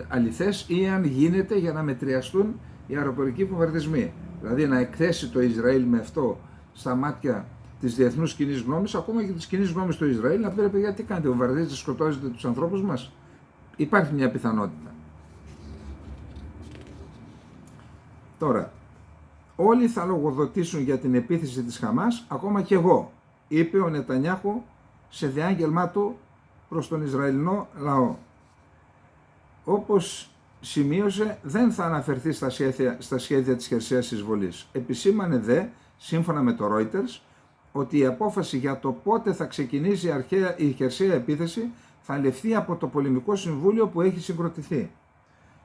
αληθές ή αν γίνεται για να μετριαστούν οι αεροπορικοί βομβαρδισμοί. Δηλαδή να εκθέσει το Ισραήλ με αυτό στα μάτια της διεθνούς κοινής γνώμης, ακόμα και της κοινής γνώμης του Ισραήλ, να πει, παιδιά, τι κάνετε, βομβαρδίζετε, σκοτώζετε τους ανθρώπους μας. Υπάρχει μια πιθανότητα. Τώρα, όλοι θα λογοδοτήσουν για την επίθεση της Χαμάς, ακόμα και εγώ, είπε ο Νετανιάχου σε διάγγελμά του προς τον Ισραηλινό λαό. Όπως σημείωσε, δεν θα αναφερθεί στα σχέδια της χερσαίας εισβολής. Επισήμανε δε, σύμφωνα με το Reuters, ότι η απόφαση για το πότε θα ξεκινήσει η χερσαία επίθεση θα ληφθεί από το Πολεμικό Συμβούλιο που έχει συγκροτηθεί.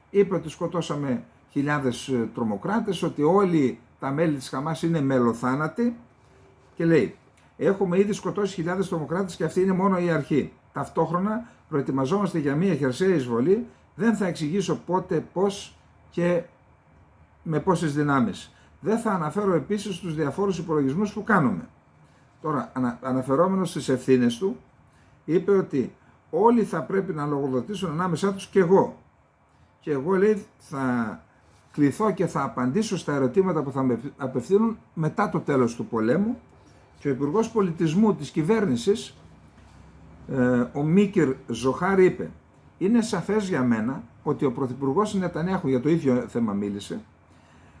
Είπε ότι σκοτώσαμε χιλιάδες τρομοκράτες, ότι όλοι τα μέλη της Χαμάς είναι μελοθάνατοι και λέει έχουμε ήδη σκοτώσει χιλιάδες τρομοκράτες και αυτή είναι μόνο η αρχή. Ταυτόχρονα προετοιμαζόμαστε για μια χερσαία εισβολή, δεν θα εξηγήσω πότε, πώς και με πόσες δυνάμεις. Δεν θα αναφέρω επίσης τους διαφόρους υπολογισμούς που κάνουμε. Τώρα, αναφερόμενος στις ευθύνες του, είπε ότι όλοι θα πρέπει να λογοδοτήσουν ανάμεσά τους και εγώ. Και εγώ, λέει, θα κληθώ και θα απαντήσω στα ερωτήματα που θα με απευθύνουν μετά το τέλος του πολέμου. Και ο Υπουργός Πολιτισμού της κυβέρνησης, ο Μίκερ Ζοχάρ, είπε «Είναι σαφές για μένα ότι ο Πρωθυπουργός Νετανιάχου», για το ίδιο θέμα μίλησε,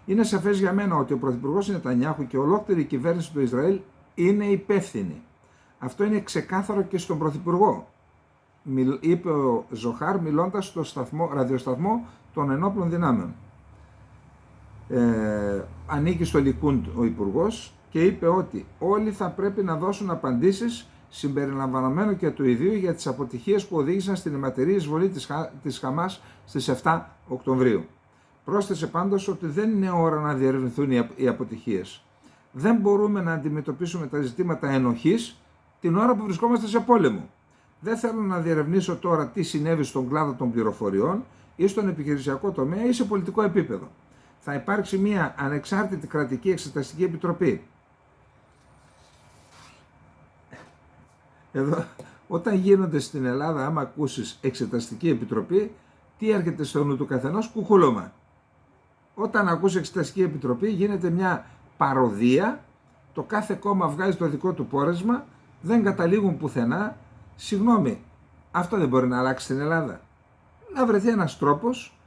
«είναι σαφές για μένα ότι ο Πρωθυπουργός Νετανιάχου και ολόκληρη η κυβέρνηση του Ισραήλ είναι υπεύθυνοι. Αυτό είναι ξεκάθαρο και στον Πρωθυπουργό», είπε ο Ζοχάρ μιλώντας στο ραδιοσταθμό των ενόπλων δυνάμεων. Ανήκει στο Λικούντ ο Υπουργός και είπε ότι όλοι θα πρέπει να δώσουν απαντήσεις συμπεριλαμβανομένου και του ιδίου για τις αποτυχίες που οδήγησαν στην αιματερή εισβολή της Χαμάς στις 7 Οκτωβρίου. Πρόσθεσε πάντως ότι δεν είναι ώρα να διερευνηθούν οι αποτυχίες. Δεν μπορούμε να αντιμετωπίσουμε τα ζητήματα ενοχής την ώρα που βρισκόμαστε σε πόλεμο. Δεν θέλω να διερευνήσω τώρα τι συνέβη στον κλάδο των πληροφοριών ή στον επιχειρησιακό τομέα ή σε πολιτικό επίπεδο. Θα υπάρξει μια ανεξάρτητη κρατική εξεταστική επιτροπή. Εδώ, όταν γίνονται στην Ελλάδα, άμα ακούσεις εξεταστική επιτροπή, τι έρχεται στο νου του καθενός? Κουκούλωμα. Όταν ακούσεις εξεταστική επιτροπή γίνεται μια παροδία, το κάθε κόμμα βγάζει το δικό του πόρισμα, δεν καταλήγουν πουθενά. Συγγνώμη, αυτό δεν μπορεί να αλλάξει στην Ελλάδα? Να βρεθεί ένας τρόπος,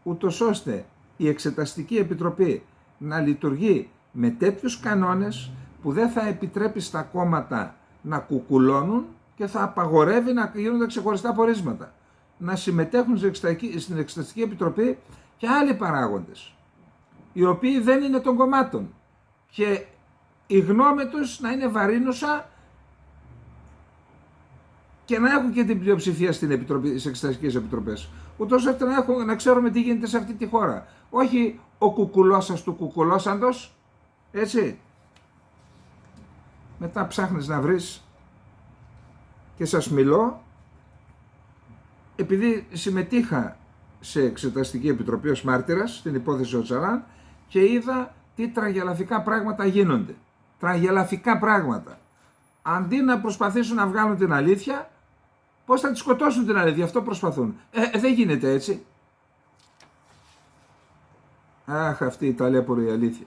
ούτως ώστε η Εξεταστική Επιτροπή να λειτουργεί με τέτοιους κανόνες που δεν θα επιτρέπει στα κόμματα να κουκουλώνουν και θα απαγορεύει να γίνονται ξεχωριστά πορίσματα. Να συμμετέχουν στην Εξεταστική Επιτροπή και άλλοι παράγοντες, οι οποίοι δεν είναι των κομμάτων, και η γνώμη τους να είναι βαρύνουσα και να έχουν και την πλειοψηφία στις Εξεταστικές Επιτροπές, ούτως ώστε να ξέρουμε τι γίνεται σε αυτή τη χώρα. Όχι ο κουκουλώσας του κουκουλώσαντος, έτσι. Μετά ψάχνεις να βρεις, και σας μιλώ, επειδή συμμετείχα σε Εξεταστική Επιτροπή ως μάρτυρας στην υπόθεση Οτσαράν και είδα τι τραγελαφικά πράγματα γίνονται. Τραγελαφικά πράγματα. Αντί να προσπαθήσουν να βγάλουν την αλήθεια, πώς θα τη σκοτώσουν την αλήθεια? Αυτό προσπαθούν. Δεν γίνεται έτσι. Αχ, αυτή η ταλέπορη αλήθεια.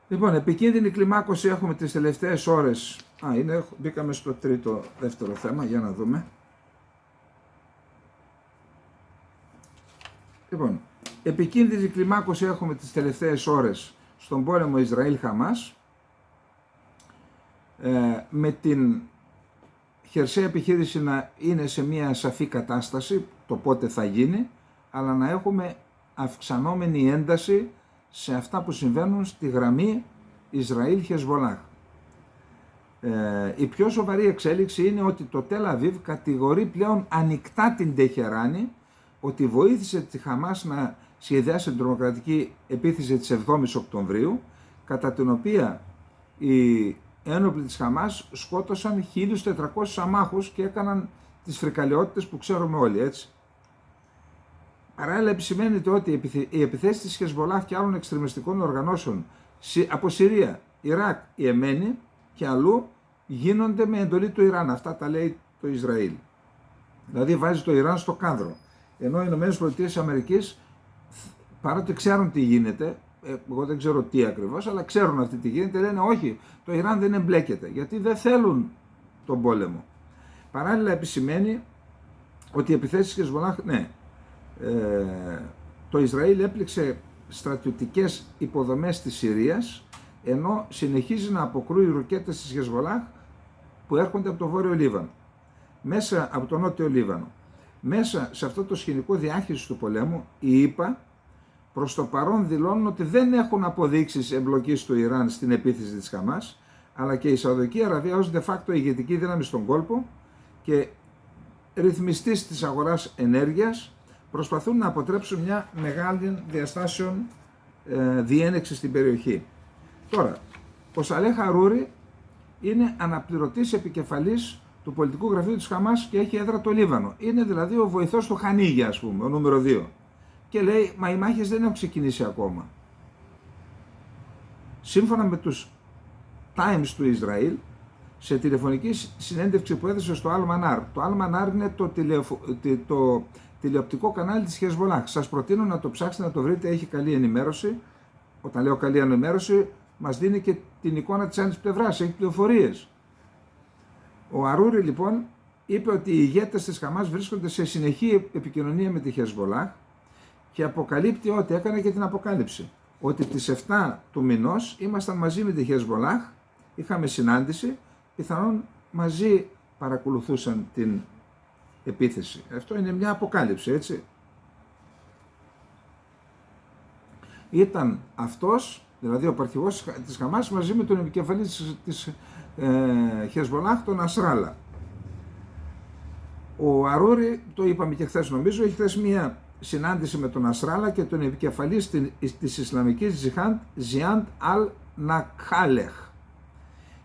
Λοιπόν, επικίνδυνη κλιμάκωση έχουμε τις τελευταίες ώρες. Μπήκαμε στο δεύτερο θέμα, για να δούμε. Λοιπόν, επικίνδυνη κλιμάκωση έχουμε τις τελευταίες ώρες στον πόλεμο Ισραήλ-Χαμάς, με την χερσαία επιχείρηση να είναι σε μια σαφή κατάσταση, το πότε θα γίνει, αλλά να έχουμε αυξανόμενη ένταση σε αυτά που συμβαίνουν στη γραμμή Ισραήλ-Χεσβολάχ. Η πιο σοβαρή εξέλιξη είναι ότι το Τελ Αβίβ κατηγορεί πλέον ανοιχτά την Τεχεράνη ότι βοήθησε τη Χαμάς να σχεδιάσει την τρομοκρατική επίθεση της 7ης Οκτωβρίου, κατά την οποία οι ένοπλοι της Χαμάς σκότωσαν 1.400 αμάχους και έκαναν τις φρικαλαιότητες που ξέρουμε όλοι, έτσι. Παράλληλα επισημαίνεται ότι οι επιθέσεις της Χεσβολάχ και άλλων εξτρεμιστικών οργανώσεων από Συρία, Ιράκ, Ιεμένη και αλλού γίνονται με εντολή του Ιράν. Αυτά τα λέει το Ισραήλ. Δηλαδή βάζει το Ιράν στο κάδρο. Ενώ οι ΗΠΑ, παρότι ξέρουν τι γίνεται, εγώ δεν ξέρω τι ακριβώς, αλλά ξέρουν αυτή τι γίνεται, λένε όχι, το Ιράν δεν εμπλέκεται, γιατί δεν θέλουν τον πόλεμο. Παράλληλα επισημαίνει ότι οι επιθέσεις της Χεσβολάχ, το Ισραήλ έπληξε στρατιωτικές υποδομές της Συρίας, ενώ συνεχίζει να αποκρούει ρουκέτες της Χεσβολάχ που έρχονται από το βόρειο Λίβανο, μέσα από το νότιο Λίβανο. Μέσα σε αυτό το σκηνικό διάχυσης του πολέμου, οι ΗΠΑ προς το παρόν δηλώνουν ότι δεν έχουν αποδείξεις εμπλοκής του Ιράν στην επίθεση της Χαμάς, αλλά και η Σαουδική Αραβία ως de facto ηγετική δύναμη στον κόλπο και ρυθμιστής της αγοράς ενέργειας προσπαθούν να αποτρέψουν μια μεγάλη διαστάσεων διένεξη στην περιοχή. Τώρα, ο Σαλέχ Αρούρι είναι αναπληρωτής επικεφαλής του πολιτικού γραφείου της Χαμάς και έχει έδρα το Λίβανο. Είναι δηλαδή ο βοηθός του Χανίγια, ας πούμε, ο νούμερο 2. Και λέει, μα οι μάχες δεν έχουν ξεκινήσει ακόμα. Σύμφωνα με τους Times του Ισραήλ, σε τηλεφωνική συνέντευξη που έδωσε στο Al-Manar. Το Al-Manar είναι το τηλεοπτικό κανάλι της Χεσβολάχ. Σας προτείνω να το ψάξετε, να το βρείτε, έχει καλή ενημέρωση. Όταν λέω καλή ενημέρωση, μας δίνει και την εικόνα της άλλης πλευράς, έχει πληροφορίες. Ο Αρούρι λοιπόν είπε ότι οι ηγέτες της Χαμάς βρίσκονται σε συνεχή επικοινωνία με τη Χεσβολάχ και αποκαλύπτει ότι έκανε και την αποκάλυψη. Ότι τις 7 του μηνός ήμασταν μαζί με τη Χεσβολάχ, είχαμε συνάντηση, πιθανόν μαζί παρακολουθούσαν την επίθεση. Αυτό είναι μια αποκάλυψη, έτσι. Ήταν αυτός, δηλαδή ο αρχηγός της Χαμάς, μαζί με τον επικεφαλής της Χεσβολάχ, τον Νασράλα. Ο Αρούρι, το είπαμε και χθες νομίζω, έχει χθες μια συνάντηση με τον Νασράλα και τον επικεφαλής της Ισλαμικής Τζιχάντ, Ζιάντ Αλ-Νακχάλεχ.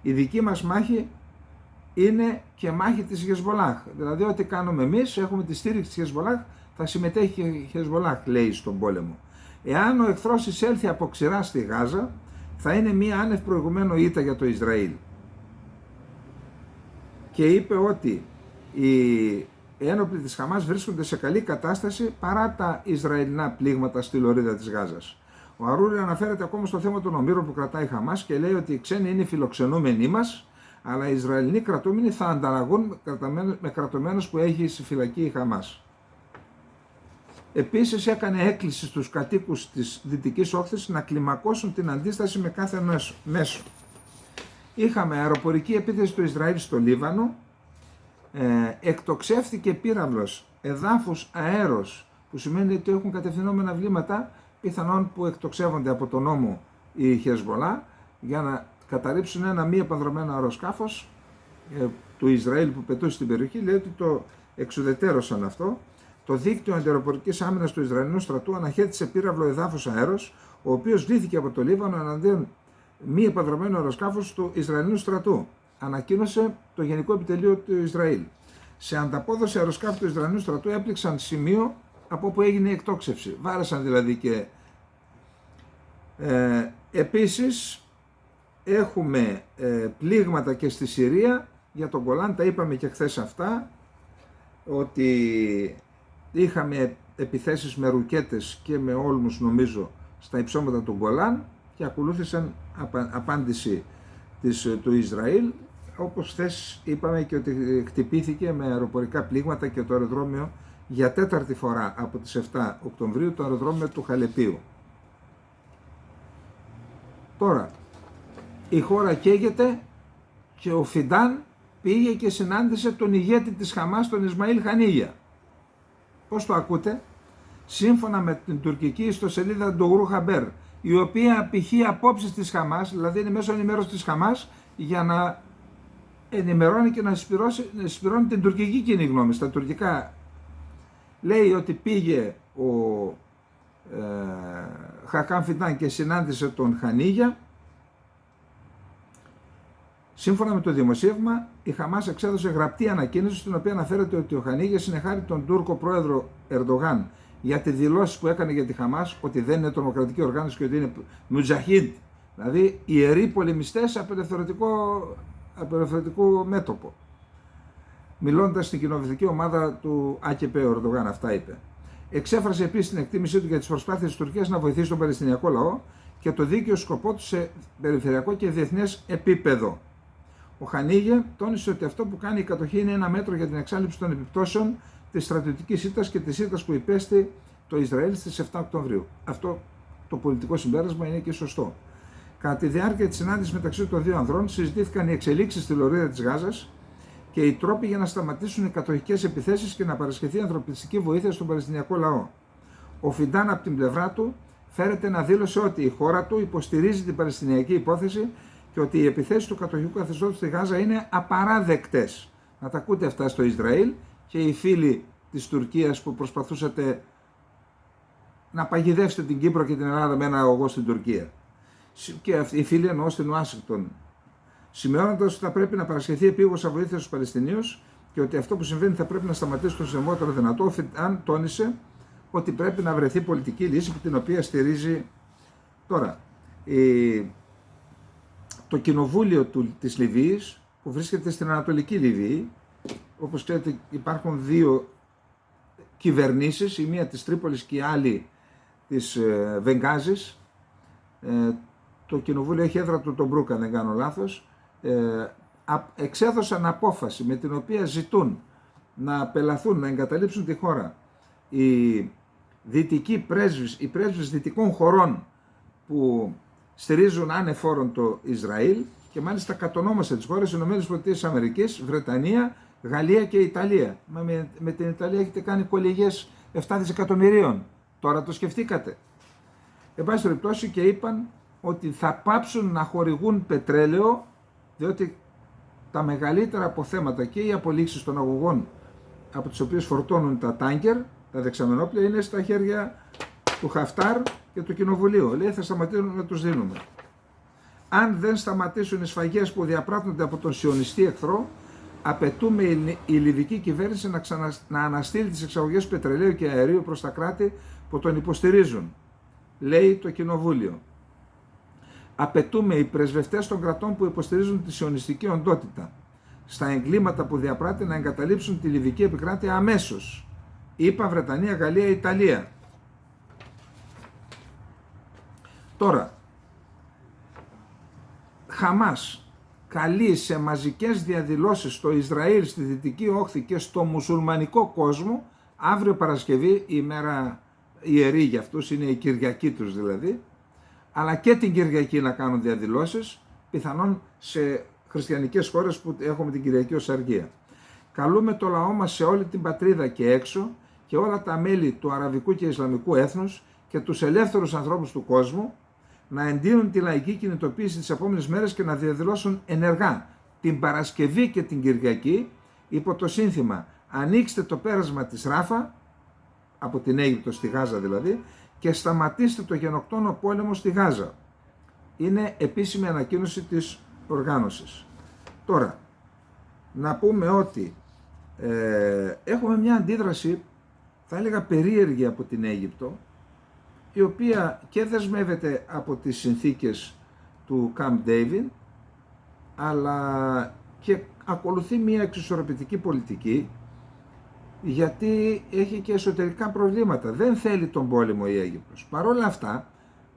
Η δική μας μάχη είναι και μάχη της Χεσβολάχ. Δηλαδή ό,τι κάνουμε εμείς, έχουμε τη στήριξη της Χεσβολάχ, θα συμμετέχει η Χεσβολάχ, λέει, στον πόλεμο. Εάν ο εχθρός εισέλθει από ξηρά στη Γάζα, θα είναι μία άνευ προηγουμένου ήττα για το Ισραήλ. Και είπε ότι οι ένοπλοι της Χαμάς βρίσκονται σε καλή κατάσταση παρά τα Ισραηλινά πλήγματα στη λωρίδα της Γάζας. Ο Αρούρι αναφέρεται ακόμα στο θέμα των ομήρων που κρατάει η Χαμάς και λέει ότι οι ξένοι είναι οι φιλοξενούμενοι μας, αλλά οι Ισραηλινοί κρατούμενοι θα ανταλλαγούν με κρατουμένους που έχει στη φυλακή η Χαμάς. Επίσης έκανε έκκληση στους κατοίκους της Δυτικής Όχθης να κλιμακώσουν την αντίσταση με κάθε μέσο. Είχαμε αεροπορική επίθεση του Ισραήλ στο Λίβανο, εκτοξεύθηκε πύραυλος εδάφους αέρος, που σημαίνει ότι έχουν κατευθυνόμενα βλήματα, πιθανόν που εκτοξεύονται από τον νόμο η Χεσβολά, για να καταρρύψουν ένα μη επανδρωμένο αεροσκάφος του Ισραήλ που πετούσε στην περιοχή. Λέει ότι το εξουδετέρωσαν αυτό. Το δίκτυο αντιαεροπορικής άμυνας του Ισραηλινού στρατού αναχέτησε πύραυλο εδάφους αέρος, ο οποίος λύθηκε από το Λίβανο εναντίον μη επανδρωμένου αεροσκάφους του Ισραηλινού στρατού. Ανακοίνωσε το Γενικό Επιτελείο του Ισραήλ. Σε ανταπόδοση, αεροσκάφη του Ισραηλινού στρατού έπληξαν σημείο από όπου έγινε η εκτόξευση. Βάρεσαν δηλαδή και... Επίσης, έχουμε πλήγματα και στη Συρία για τον Γκολάν, τα είπαμε και χθες αυτά, ότι είχαμε επιθέσεις με ρουκέτες και με όλμους νομίζω στα υψώματα του Γκολάν και ακολούθησαν απάντηση του Ισραήλ, όπως χθες είπαμε και ότι χτυπήθηκε με αεροπορικά πλήγματα και το αεροδρόμιο για τέταρτη φορά από τις 7 Οκτωβρίου, το αεροδρόμιο του Χαλεπίου. Τώρα, η χώρα καίγεται και ο Φιντάν πήγε και συνάντησε τον ηγέτη της Χαμάς, τον Ισμαήλ Χανίγια. Πώς το ακούτε? Σύμφωνα με την τουρκική ιστοσελίδα Ντογρού Χαμπέρ, η οποία απηχεί απόψεις της Χαμάς, δηλαδή είναι μέσω ενημέρωσης της Χαμάς, για να ενημερώνει και να συσπηρώνει την τουρκική κοινή γνώμη, στα τουρκικά. Λέει ότι πήγε ο Χακάν Φιντάν και συνάντησε τον Χανίγια. Σύμφωνα με το δημοσίευμα, η Χαμάς εξέδωσε γραπτή ανακοίνωση στην οποία αναφέρεται ότι ο Χανίγια συνεχάρει τον Τούρκο πρόεδρο Ερντογάν για τη δηλώση που έκανε για τη Χαμάς, ότι δεν είναι τρομοκρατική οργάνωση και ότι είναι μουτζαχίντ, δηλαδή ιεροί πολεμιστές απελευθερωτικού μέτωπο. Μιλώντας στην κοινοβουλευτική ομάδα του ΑΚΠ, ο Ερντογάν αυτά είπε. Εξέφρασε επίσης την εκτίμησή του για τις προσπάθειες της Τουρκίας να βοηθήσει τον Παλαιστινιακό λαό και το δίκαιο σκοπό του σε περιφερειακό και διεθνές επίπεδο. Ο Χανίγια τόνισε ότι αυτό που κάνει η κατοχή είναι ένα μέτρο για την εξάλληψη των επιπτώσεων της στρατιωτικής ήττας και της ήττας που υπέστη το Ισραήλ στις 7 Οκτωβρίου. Αυτό το πολιτικό συμπέρασμα είναι και σωστό. Κατά τη διάρκεια της συνάντησης μεταξύ των δύο ανδρών συζητήθηκαν οι εξελίξεις στη λωρίδα της Γάζας και οι τρόποι για να σταματήσουν οι κατοχικές επιθέσεις και να παρασχεθεί ανθρωπιστική βοήθεια στον Παλαιστινιακό λαό. Ο Φιντάν από την πλευρά του φέρεται να δήλωσε ότι η χώρα του υποστηρίζει την Παλαιστινιακή υπόθεση και ότι οι επιθέσεις του κατοχικού καθεστώτος στη Γάζα είναι απαράδεκτες. Να τα ακούτε αυτά στο Ισραήλ και οι φίλοι της Τουρκίας που προσπαθούσατε να παγιδεύσετε την Κύπρο και την Ελλάδα με ένα αγωγό στην Τουρκία. Και οι φίλοι εννοώ στην Ουάσιγκτον. Σημειώνοντας ότι θα πρέπει να παρασχεθεί επίγουσα βοήθεια στους Παλαιστινίους και ότι αυτό που συμβαίνει θα πρέπει να σταματήσει το συντομότερο δυνατό, αν τόνισε ότι πρέπει να βρεθεί πολιτική λύση την οποία στηρίζει τώρα. Το κοινοβούλιο της Λιβύης που βρίσκεται στην Ανατολική Λιβύη, όπως ξέρετε υπάρχουν δύο κυβερνήσεις, η μία της Τρίπολης και η άλλη της Βενγκάζης. Το κοινοβούλιο έχει έδρα του τον Μπρούκα, αν δεν κάνω λάθος. Εξέδωσαν απόφαση με την οποία ζητούν να απελαθούν, να εγκαταλείψουν τη χώρα οι πρέσβεις δυτικών χωρών που στηρίζουν ανεφόρον το Ισραήλ και μάλιστα κατονόμασε τις χώρες ΗΠΑ, Βρετανία, Γαλλία και Ιταλία. Με την Ιταλία έχετε κάνει κολεγιές 7 δισεκατομμυρίων. Τώρα το σκεφτήκατε. Εν πάση περιπτώσει και είπαν ότι θα πάψουν να χορηγούν πετρέλαιο, διότι τα μεγαλύτερα αποθέματα και οι απολύξεις των αγωγών από τις οποίες φορτώνουν τα τάγκερ, τα δεξαμενόπλια, είναι στα χέρια του Χαφτάρ και του Κοινοβουλίου. Λέει θα σταματήσουν να τους δίνουμε. Αν δεν σταματήσουν οι σφαγές που διαπράττονται από τον σιωνιστή εχθρό, απαιτούμε η λιβική κυβέρνηση να αναστείλει τις εξαγωγές πετρελαίου και αερίου προς τα κράτη που τον υποστηρίζουν, λέει το Κοινοβούλιο. Απαιτούμε οι πρεσβευτές των κρατών που υποστηρίζουν τη σιωνιστική οντότητα στα εγκλήματα που διαπράττει να εγκαταλείψουν τη λιβική επικράτεια αμέσως. ΗΠΑ, Βρετανία, Γαλλία, Ιταλία. Τώρα, Χαμάς καλεί σε μαζικές διαδηλώσεις στο Ισραήλ, στη Δυτική Όχθη και στο μουσουλμανικό κόσμο, αύριο Παρασκευή, η ημέρα ιερή για αυτούς, είναι η Κυριακή τους δηλαδή, αλλά και την Κυριακή να κάνουν διαδηλώσεις, πιθανόν σε χριστιανικές χώρες που έχουμε την Κυριακή ως αργία. Καλούμε το λαό μας σε όλη την πατρίδα και έξω και όλα τα μέλη του αραβικού και ισλαμικού έθνους και τους ελεύθερους ανθρώπους του κόσμου να εντείνουν τη λαϊκή κινητοποίηση τις επόμενες μέρες και να διαδηλώσουν ενεργά την Παρασκευή και την Κυριακή υπό το σύνθημα «Ανοίξτε το πέρασμα της Ράφα», από την Αίγυπτο στη Γάζα δηλαδή, και σταματήστε το γενοκτόνο πόλεμο στη Γάζα. Είναι επίσημη ανακοίνωση της οργάνωσης. Τώρα, να πούμε ότι έχουμε μια αντίδραση, θα έλεγα περίεργη από την Αίγυπτο, η οποία και δεσμεύεται από τις συνθήκες του Camp David, αλλά και ακολουθεί μια εξισορροπητική πολιτική, γιατί έχει και εσωτερικά προβλήματα. Δεν θέλει τον πόλεμο η Αίγυπτος. Παρ' όλα αυτά,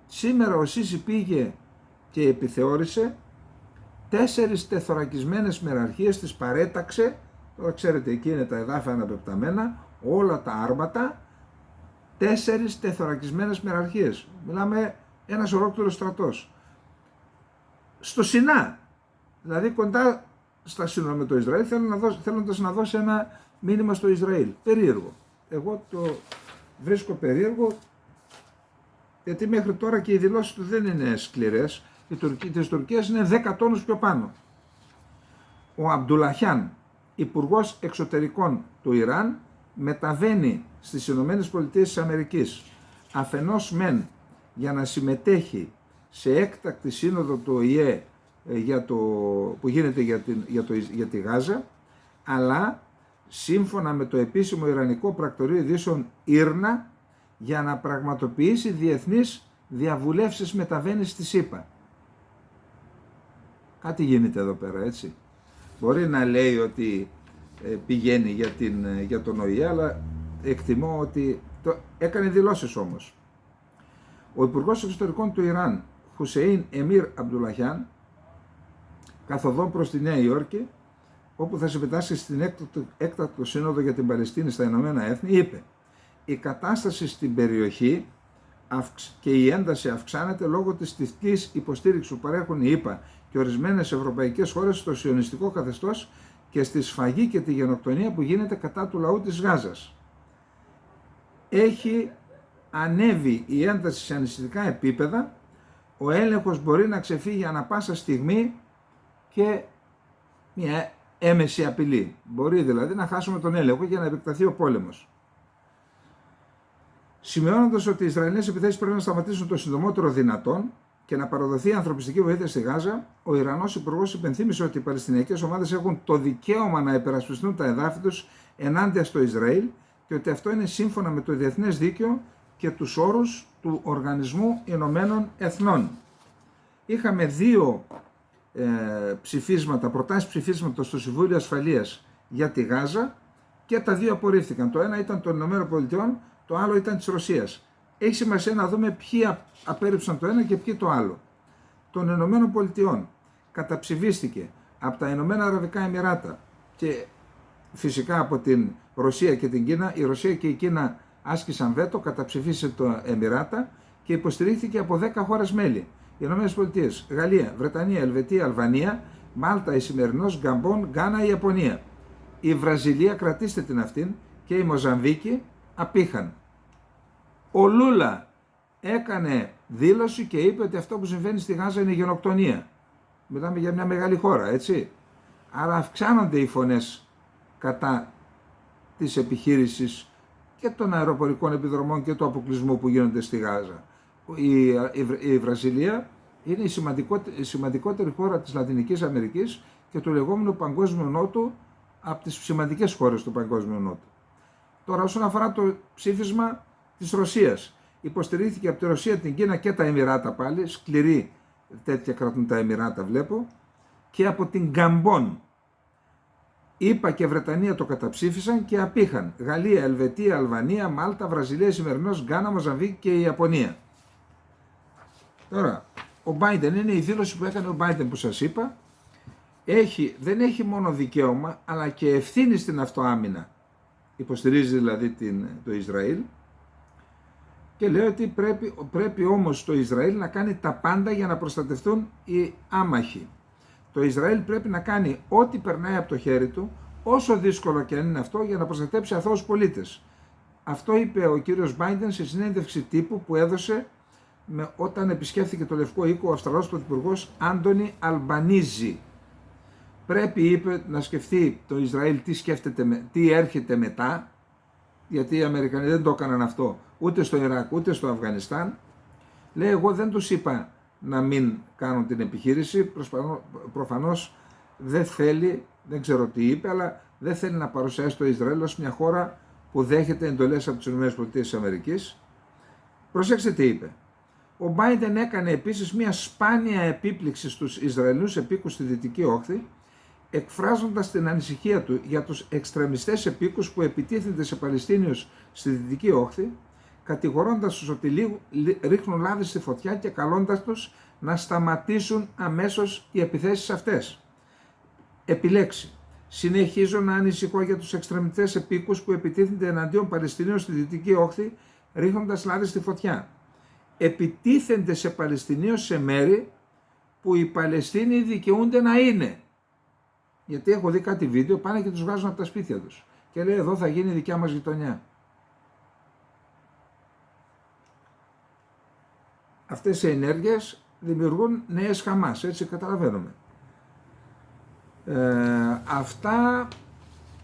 σήμερα ο Σίση πήγε και επιθεώρησε 4 τεθωρακισμένες μεραρχίες, τις παρέταξε. Τώρα ξέρετε, εκεί είναι τα εδάφια αναπεπταμένα, όλα τα άρματα, 4 τεθωρακισμένες μεραρχίες. Μιλάμε ένας ολόκληρος στρατός. Στο Σινά, δηλαδή κοντά στα σύνορα με το Ισραήλ, θέλοντας να δώσει ένα μήνυμα στο Ισραήλ. Περίεργο. Εγώ το βρίσκω περίεργο, γιατί μέχρι τώρα και οι δηλώσεις του δεν είναι σκληρές. Της Τουρκίας είναι 10 τόνους πιο πάνω. Ο Αμπντουλαχιάν, υπουργός εξωτερικών του Ιράν, μεταβαίνει στις ΗΠΑ αφενός μεν για να συμμετέχει σε έκτακτη σύνοδο του ΟΗΕ που γίνεται για τη Γάζα, αλλά σύμφωνα με το επίσημο Ιρανικό Πρακτορείο Ειδήσεων Ήρνα, για να πραγματοποιήσει διεθνείς διαβουλεύσεις μεταβαίνει στη ΣΥΠΑ. Κάτι γίνεται εδώ πέρα, έτσι. Μπορεί να λέει ότι πηγαίνει για τον ΟΗΕ, αλλά εκτιμώ ότι έκανε δηλώσεις όμως. Ο Υπουργός Εξωτερικών του Ιράν, Χουσεΐν Εμίρ Αμπντουλαχιάν, καθοδόν προς τη Νέα Υόρκη, όπου θα συμμετάσχει στην έκτακτο σύνοδο για την Παλαιστίνη στα Ηνωμένα Έθνη, είπε: «Η κατάσταση στην περιοχή και η ένταση αυξάνεται λόγω της τυφλής υποστήριξης που παρέχουν οι ΗΠΑ και ορισμένες ευρωπαϊκές χώρες στο σιωνιστικό καθεστώς και στη σφαγή και τη γενοκτονία που γίνεται κατά του λαού της Γάζας. Έχει ανέβει η ένταση σε ανησυχητικά επίπεδα, ο έλεγχος μπορεί να ξεφύγει ανα πάσα στιγμή και μια έμεση απειλή. Μπορεί δηλαδή να χάσουμε τον έλεγχο για να επεκταθεί ο πόλεμος. Σημειώνοντας ότι οι Ισραηλινές επιθέσεις πρέπει να σταματήσουν το συντομότερο δυνατόν και να παραδοθεί ανθρωπιστική βοήθεια στη Γάζα, ο Ιρανός υπουργός υπενθύμησε ότι οι Παλαιστινιακές ομάδες έχουν το δικαίωμα να υπερασπιστούν τα εδάφη τους ενάντια στο Ισραήλ και ότι αυτό είναι σύμφωνα με το διεθνές δίκαιο και τους όρους του Οργανισμού Ηνωμένων Εθνών. Είχαμε δύο προτάσεις ψηφίσματος στο Συμβούλιο Ασφαλείας για τη Γάζα και τα δύο απορρίφθηκαν. Το ένα ήταν των Ηνωμένων Πολιτειών, το άλλο ήταν της Ρωσίας. Έχει σημασία να δούμε ποιοι απέρριψαν το ένα και ποιοι το άλλο. Των Ηνωμένων Πολιτειών καταψηφίστηκε από τα Ηνωμένα Αραβικά Εμιράτα και φυσικά από την Ρωσία και την Κίνα. Η Ρωσία και η Κίνα άσκησαν βέτο, καταψηφίσε το Εμιράτα και υποστηρίχθηκε από 10 χώρες μέλη. Οι Ηνωμένες Πολιτείες, Γαλλία, Βρετανία, Ελβετία, Αλβανία, Μάλτα, Ισημερινός, Γκαμπόν, Γκάνα, η Ιαπωνία. Η Βραζιλία, κρατήστε την αυτήν, και η Μοζαμβίκη απήχαν. Ο Λούλα έκανε δήλωση και είπε ότι αυτό που συμβαίνει στη Γάζα είναι γενοκτονία. Μιλάμε για μια μεγάλη χώρα, έτσι. Άρα αυξάνονται οι φωνές κατά της επιχείρησης και των αεροπορικών επιδρομών και του αποκλεισμού που γίνονται στη Γάζα. Η Βραζιλία είναι η σημαντικότερη χώρα της Λατινικής Αμερικής και του λεγόμενου Παγκόσμιου Νότου, από τις σημαντικές χώρες του Παγκόσμιου Νότου. Τώρα, όσον αφορά το ψήφισμα της Ρωσίας, υποστηρίχθηκε από τη Ρωσία, την Κίνα και τα Εμιράτα πάλι, σκληρή τέτοια κρατούν τα Εμιράτα βλέπω, και από την Γκαμπόν. ΗΠΑ και Βρετανία το καταψήφισαν και απήχαν Γαλλία, Ελβετία, Αλβανία, Μάλτα, Βραζιλία, Ισημερινός, Γκάνα, Μοζαμβίκη και η Ιαπωνία. Τώρα, ο Μπάιντεν, είναι η δήλωση που έκανε ο Μπάιντεν που σας είπα, δεν έχει μόνο δικαίωμα αλλά και ευθύνη στην αυτοάμυνα. Υποστηρίζει δηλαδή το Ισραήλ και λέει ότι πρέπει όμως το Ισραήλ να κάνει τα πάντα για να προστατευτούν οι άμαχοι. Το Ισραήλ πρέπει να κάνει ό,τι περνάει από το χέρι του, όσο δύσκολο και αν είναι αυτό, για να προστατέψει αθώους πολίτες. Αυτό είπε ο κύριος Μπάιντεν σε συνέντευξη τύπου που έδωσε όταν επισκέφθηκε το Λευκό Οίκο ο Αυστραλός Πρωθυπουργός Άντονι Αλμπανίζη. Πρέπει, είπε, να σκεφτεί το Ισραήλ τι έρχεται μετά, γιατί οι Αμερικανοί δεν το έκαναν αυτό ούτε στο Ιράκ ούτε στο Αφγανιστάν. Λέει, εγώ δεν τους είπα να μην κάνουν την επιχείρηση, προφανώς δεν θέλει, δεν ξέρω τι είπε, αλλά δεν θέλει να παρουσιάσει το Ισραήλ ως μια χώρα που δέχεται εντολές από τις ΗΠΑ. Προσέξτε τι είπε. Ο Μπάιντεν έκανε επίσης μια σπάνια επίπληξη στους Ισραηλινούς επίκους στη Δυτική Όχθη, εκφράζοντας την ανησυχία του για τους εξτρεμιστές επίκους που επιτίθενται σε Παλαιστίνιους στη Δυτική Όχθη, κατηγορώντας τους ότι ρίχνουν λάδι στη φωτιά και καλώντας τους να σταματήσουν αμέσως οι επιθέσεις αυτές. Επιλέξει. Συνεχίζω να ανησυχώ για τους εξτρεμιστές επίκους που επιτίθενται εναντίον Παλαιστινίων στη Δυτική Όχθη, ρίχνοντας λάδι στη φωτιά. Επιτίθενται σε Παλαιστινίους σε μέρη που οι Παλαιστίνοι δικαιούνται να είναι. Γιατί έχω δει κάτι βίντεο, πάνε και τους βγάζουν από τα σπίτια τους. Και λέει, εδώ θα γίνει η δικιά μας γειτονιά. Αυτές οι ενέργειες δημιουργούν νέες Χαμάς, έτσι καταλαβαίνουμε. Αυτά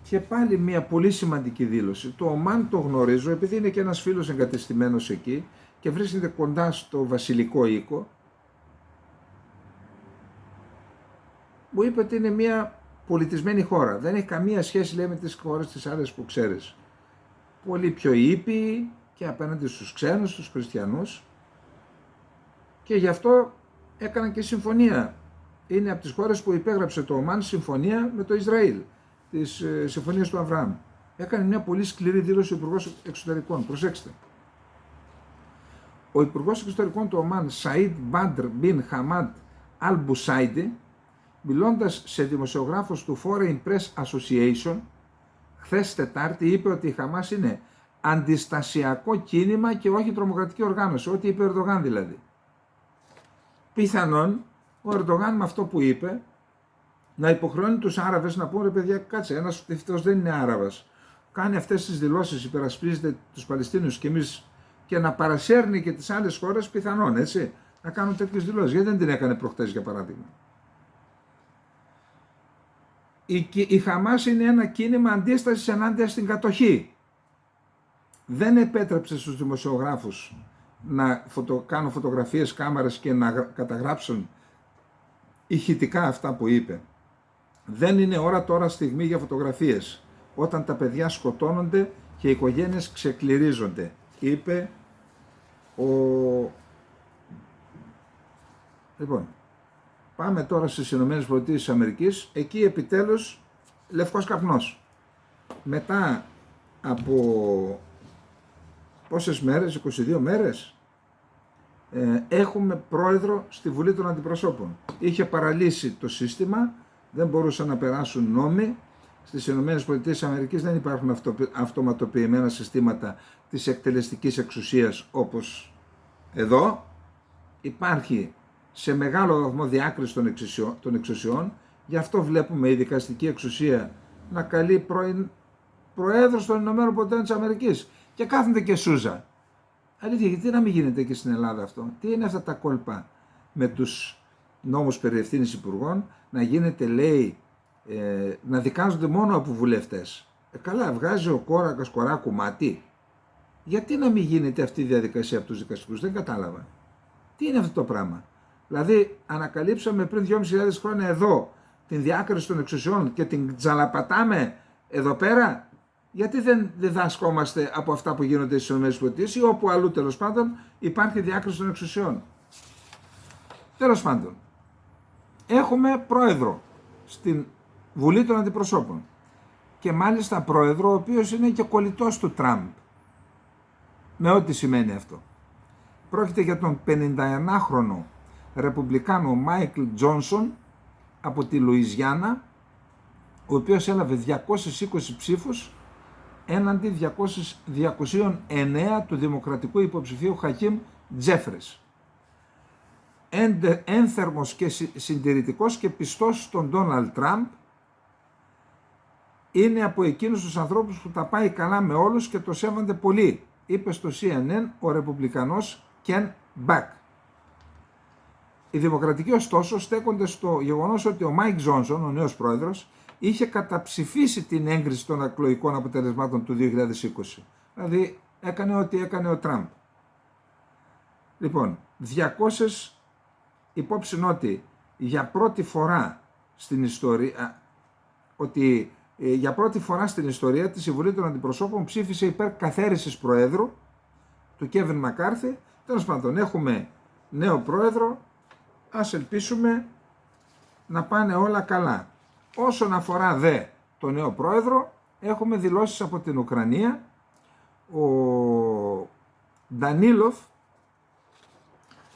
και πάλι μια πολύ σημαντική δήλωση. Το Ομάν το γνωρίζω, επειδή είναι και ένας φίλος εγκατεστημένος εκεί και βρίσκεται κοντά στο βασιλικό οίκο. Μου είπε ότι είναι μια πολιτισμένη χώρα. Δεν έχει καμία σχέση, λέει, με τις χώρες τις άλλες που ξέρεις. Πολύ πιο ήπιοι και απέναντι στους ξένους, στους χριστιανούς. Και γι' αυτό έκαναν και συμφωνία. Είναι από τις χώρες που υπέγραψε το Ομάν συμφωνία με το Ισραήλ, τις συμφωνίες του Αβραάμ. Έκανε μια πολύ σκληρή δήλωση ο Υπουργός Εξωτερικών. Προσέξτε. Ο Υπουργός Εξωτερικών του Ομάν, Σαΐντ Μπάντρ Μπιν Χαμάντ Αλ Μπουσάιντι, μιλώντας σε δημοσιογράφους του Foreign Press Association, χθες Τετάρτη είπε ότι η Χαμάς είναι αντιστασιακό κίνημα και όχι τρομοκρατική οργάνωση, ό,τι είπε ο Ερντογάν δηλαδή. Πιθανόν ο Ερντογάν με αυτό που είπε να υποχρεώνει τους Άραβες να πούνε, παιδιά, κάτσε, ένας αυτός δεν είναι Άραβας, κάνει αυτές τις δηλώσεις, υπερασπίζεται τους Παλαιστίνιους και εμείς, και να παρασέρνει και τις άλλες χώρες, πιθανόν, έτσι, να κάνουν τέτοιες δηλώσεις. Γιατί δεν την έκανε προχτές, για παράδειγμα. Η Χαμάς είναι ένα κίνημα αντίστασης ενάντια στην κατοχή. Δεν επέτρεψε στους δημοσιογράφους να κάνουν φωτογραφίες, κάμερες και να καταγράψουν ηχητικά αυτά που είπε. Δεν είναι ώρα τώρα στιγμή για φωτογραφίες, όταν τα παιδιά σκοτώνονται και οι οικογένειες ξεκληρίζονται, είπε ο... Λοιπόν, πάμε τώρα στις Ηνωμένες Πολιτείες της Αμερικής. Εκεί επιτέλους λευκός καπνός. Μετά από πόσες μέρες, 22 μέρες, έχουμε πρόεδρο στη Βουλή των Αντιπροσώπων. Είχε παραλύσει το σύστημα, δεν μπορούσαν να περάσουν νόμοι. Στις Ηνωμένες Πολιτείες της Αμερικής δεν υπάρχουν αυτοματοποιημένα συστήματα της εκτελεστικής εξουσίας όπως εδώ. Υπάρχει σε μεγάλο βαθμό διάκριση των εξουσιών, γι' αυτό βλέπουμε η δικαστική εξουσία να καλεί πρώην Προέδρους των Ηνωμένων Πολιτείων της Αμερικής και κάθονται και σούζα. Αλήθεια, γιατί να μην γίνεται και στην Ελλάδα αυτό? Τι είναι αυτά τα κόλπα με τους νόμους περί ευθύνης υπουργών, να γίνεται, λέει, να δικάζονται μόνο από βουλευτές. Καλά, βγάζει ο κόρακας κοράκου μάτι. Γιατί να μην γίνεται αυτή η διαδικασία από τους δικαστικούς? Δεν κατάλαβα. Τι είναι αυτό το πράγμα? Δηλαδή, ανακαλύψαμε πριν 2.500 χρόνια εδώ την διάκριση των εξουσιών και την τζαλαπατάμε εδώ πέρα. Γιατί δεν διδασκόμαστε από αυτά που γίνονται στις ΗΠΑ ή όπου αλλού, τέλος πάντων, υπάρχει διάκριση των εξουσιών? Τέλος πάντων, έχουμε πρόεδρο στην Βουλή των Αντιπροσώπων και μάλιστα πρόεδρο ο οποίος είναι και κολλητός του Τραμπ, με ό,τι σημαίνει αυτό. Πρόκειται για τον 51χρονο Ρεπουμπλικάνο Μάικλ Τζόνσον από τη Λουιζιάννα, ο οποίος έλαβε 220 ψήφους έναντι 209 του δημοκρατικού υποψηφίου Χακίμ Τζέφρις. Ένθερμος και συντηρητικός και πιστός στον Ντόναλντ Τραμπ, είναι από εκείνους τους ανθρώπους που τα πάει καλά με όλους και το σέβονται πολύ, είπε στο CNN ο Ρεπουμπλικανός Κεν Μπακ. Οι δημοκρατικοί ωστόσο στέκονται στο γεγονός ότι ο Μάικ Τζόνσον, ο νέος πρόεδρος, είχε καταψηφίσει την έγκριση των εκλογικών αποτελεσμάτων του 2020. Δηλαδή έκανε ό,τι έκανε ο Τραμπ. Λοιπόν, 200 υπόψη ότι για πρώτη φορά στην ιστορία, της η Βουλή των Αντιπροσώπων ψήφισε υπέρ καθαίρεσης Προέδρου του Κέβιν Μακάρθι. Τέλος πάντων, έχουμε νέο Πρόεδρο, ας ελπίσουμε να πάνε όλα καλά. Όσον αφορά δε το νέο Πρόεδρο, έχουμε δηλώσεις από την Ουκρανία. Ο Ντανίλοφ,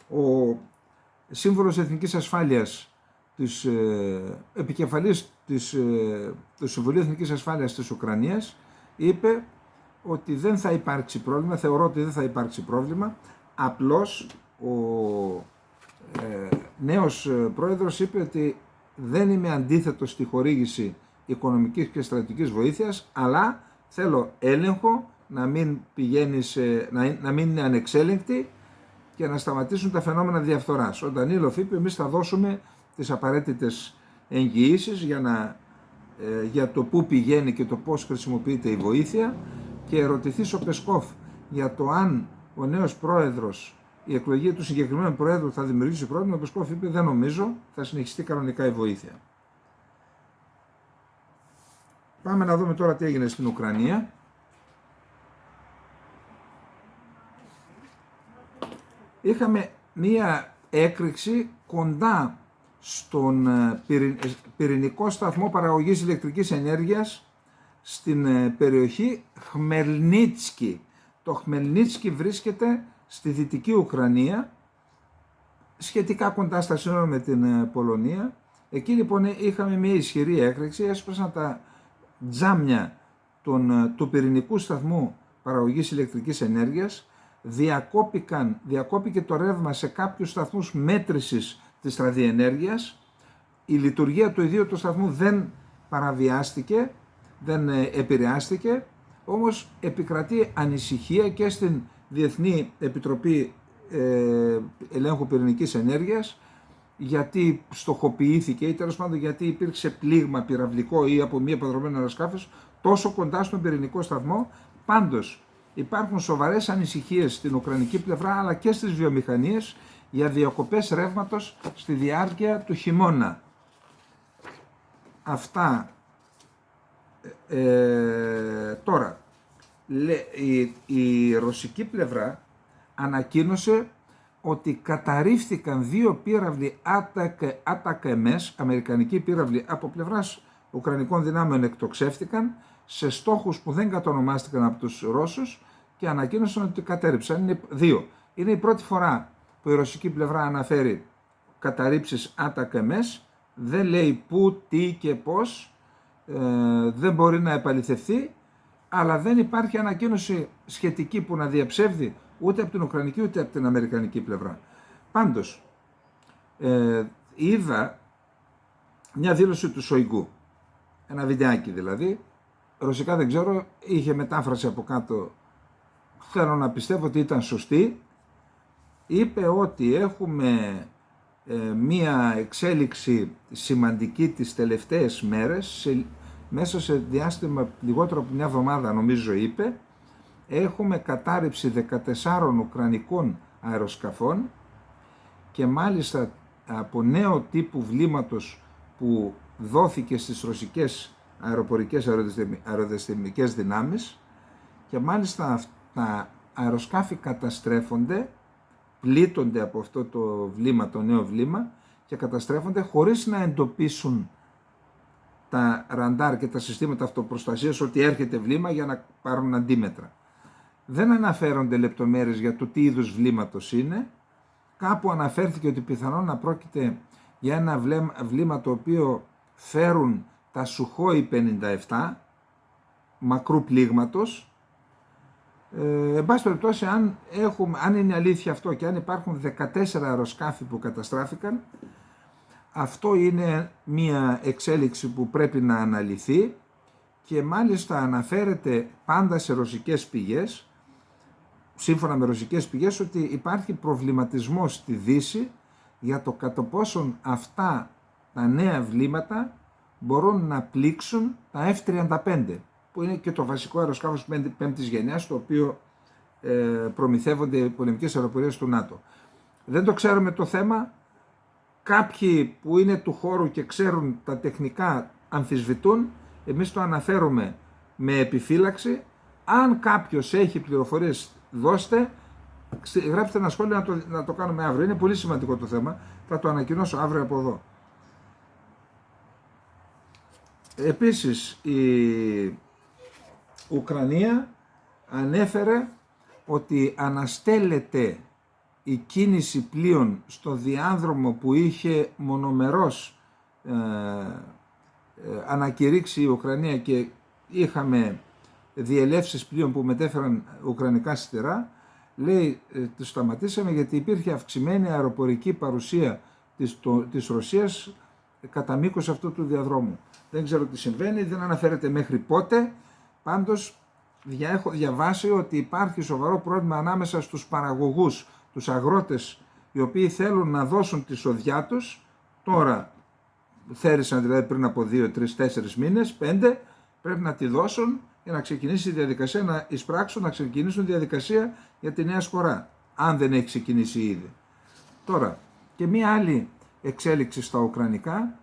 ο σύμβουλος Εθνικής Ασφάλειας, επικεφαλής του Συμβουλίου Εθνικής Ασφάλειας της Ουκρανίας, είπε ότι δεν θα υπάρξει πρόβλημα, θεωρώ ότι δεν θα υπάρξει πρόβλημα, απλώς ο νέος πρόεδρος είπε ότι δεν είμαι αντίθετος στη χορήγηση οικονομικής και στρατιωτικής βοήθειας, αλλά θέλω έλεγχο, να μην είναι ανεξέλεγκτη και να σταματήσουν τα φαινόμενα διαφθοράς. Ο Ντανίλοφ είπε, εμείς θα δώσουμε τις απαραίτητες εγγυήσεις για το πού πηγαίνει και το πώς χρησιμοποιείται η βοήθεια, και ερωτηθείς ο Πεσκόφ για το αν ο νέος πρόεδρος, η εκλογή του συγκεκριμένου πρόεδρου θα δημιουργήσει πρόβλημα, ο Πεσκόφ είπε, δεν νομίζω, θα συνεχιστεί κανονικά η βοήθεια. Πάμε να δούμε τώρα τι έγινε στην Ουκρανία. Είχαμε μία έκρηξη κοντά στον πυρηνικό σταθμό παραγωγής ηλεκτρικής ενέργειας στην περιοχή Χμελνίτσκι. Το Χμελνίτσκι βρίσκεται στη Δυτική Ουκρανία, σχετικά κοντά στα σύνορα με την Πολωνία. Εκεί λοιπόν είχαμε μια ισχυρή έκρηξη, έσπρασαν τα τζάμια του πυρηνικού σταθμού παραγωγής ηλεκτρικής ενέργειας, διακόπηκε το ρεύμα σε κάποιους σταθμούς μέτρησης της ραδιενέργειας. Η λειτουργία του ιδίου του σταθμού δεν παραβιάστηκε, δεν επηρεάστηκε, όμως επικρατεί ανησυχία και στην Διεθνή Επιτροπή Ελέγχου Πυρηνικής Ενέργειας, γιατί στοχοποιήθηκε ή τέλος πάντων γιατί υπήρξε πλήγμα πυραυλικό ή από μη επανδρωμένο αεροσκάφος τόσο κοντά στον πυρηνικό σταθμό. Πάντως υπάρχουν σοβαρές ανησυχίες στην ουκρανική πλευρά αλλά και στις βιομηχανίες για διακοπές ρεύματος στη διάρκεια του χειμώνα. Αυτά. Τώρα, η ρωσική πλευρά ανακοίνωσε ότι καταρρίφθηκαν 2 πύραυλοι ATACMS, αμερικανικοί πύραυλοι από πλευράς ουκρανικών δυνάμεων εκτοξεύτηκαν σε στόχους που δεν κατονομάστηκαν από τους Ρώσους και ανακοίνωσαν ότι κατέρριψαν. Είναι 2. Είναι η πρώτη φορά που η ρωσική πλευρά αναφέρει καταρρίψεις ATACMS, δεν λέει πού, τι και πώς, δεν μπορεί να επαληθευτεί, αλλά δεν υπάρχει ανακοίνωση σχετική που να διαψεύδει ούτε από την ουκρανική ούτε από την αμερικανική πλευρά. Πάντως, είδα μια δήλωση του Σοϊγκού, ένα βιντεάκι δηλαδή, ρωσικά δεν ξέρω, είχε μετάφραση από κάτω, θέλω να πιστεύω ότι ήταν σωστή. Είπε ότι έχουμε μία εξέλιξη σημαντική τις τελευταίες μέρες, μέσα σε διάστημα λιγότερο από μια εβδομάδα νομίζω είπε, έχουμε κατάρριψη 14 ουκρανικών αεροσκαφών και μάλιστα από νέο τύπου βλήματος που δόθηκε στις ρωσικές αεροπορικές αεροδιαστημικές δυνάμεις και μάλιστα τα αεροσκάφη καταστρέφονται, πλήττονται από αυτό το βλήμα, το νέο βλήμα και καταστρέφονται χωρίς να εντοπίσουν τα ραντάρ και τα συστήματα αυτοπροστασίας ότι έρχεται βλήμα για να πάρουν αντίμετρα. Δεν αναφέρονται λεπτομέρειες για το τι είδους βλήματος είναι. Κάπου αναφέρθηκε ότι πιθανόν να πρόκειται για ένα βλήμα το οποίο φέρουν τα Σουχόι 57 μακρού πλήγματος. Εν πάση περιπτώσει, αν είναι αλήθεια αυτό και αν υπάρχουν 14 αεροσκάφη που καταστράφηκαν, αυτό είναι μία εξέλιξη που πρέπει να αναλυθεί και μάλιστα αναφέρεται πάντα σε ρωσικές πηγές, σύμφωνα με ρωσικές πηγές, ότι υπάρχει προβληματισμός στη Δύση για το κατά πόσον αυτά τα νέα βλήματα μπορούν να πλήξουν τα F-35, που είναι και το βασικό αεροσκάφος πέμπτης γενιάς, το οποίο προμηθεύονται οι πολεμικές αεροπορίες του ΝΑΤΟ. Δεν το ξέρουμε το θέμα. Κάποιοι που είναι του χώρου και ξέρουν τα τεχνικά αμφισβητούν. Εμείς το αναφέρουμε με επιφύλαξη. Αν κάποιος έχει πληροφορίες, δώστε. Γράψτε ένα σχόλιο να το κάνουμε αύριο. Είναι πολύ σημαντικό το θέμα. Θα το ανακοινώσω αύριο από εδώ. Επίσης, η Ουκρανία ανέφερε ότι αναστέλλεται η κίνηση πλοίων στο διάδρομο που είχε μονομερώς ανακηρύξει η Ουκρανία και είχαμε διελεύσεις πλοίων που μετέφεραν ουκρανικά σιτηρά. Λέει, το σταματήσαμε γιατί υπήρχε αυξημένη αεροπορική παρουσία της Ρωσίας κατά μήκος αυτού του διαδρόμου. Δεν ξέρω τι συμβαίνει, δεν αναφέρεται μέχρι πότε. Πάντως έχω διαβάσει ότι υπάρχει σοβαρό πρόβλημα ανάμεσα στους παραγωγούς, τους αγρότες οι οποίοι θέλουν να δώσουν τη σοδιά τους. Τώρα θέρισαν δηλαδή πριν από 2, 3, 4 μήνες, 5, πρέπει να τη δώσουν για να ξεκινήσει η διαδικασία, να εισπράξουν, να ξεκινήσουν διαδικασία για τη νέα σκορά, αν δεν έχει ξεκινήσει ήδη. Τώρα, και μία άλλη εξέλιξη στα ουκρανικά.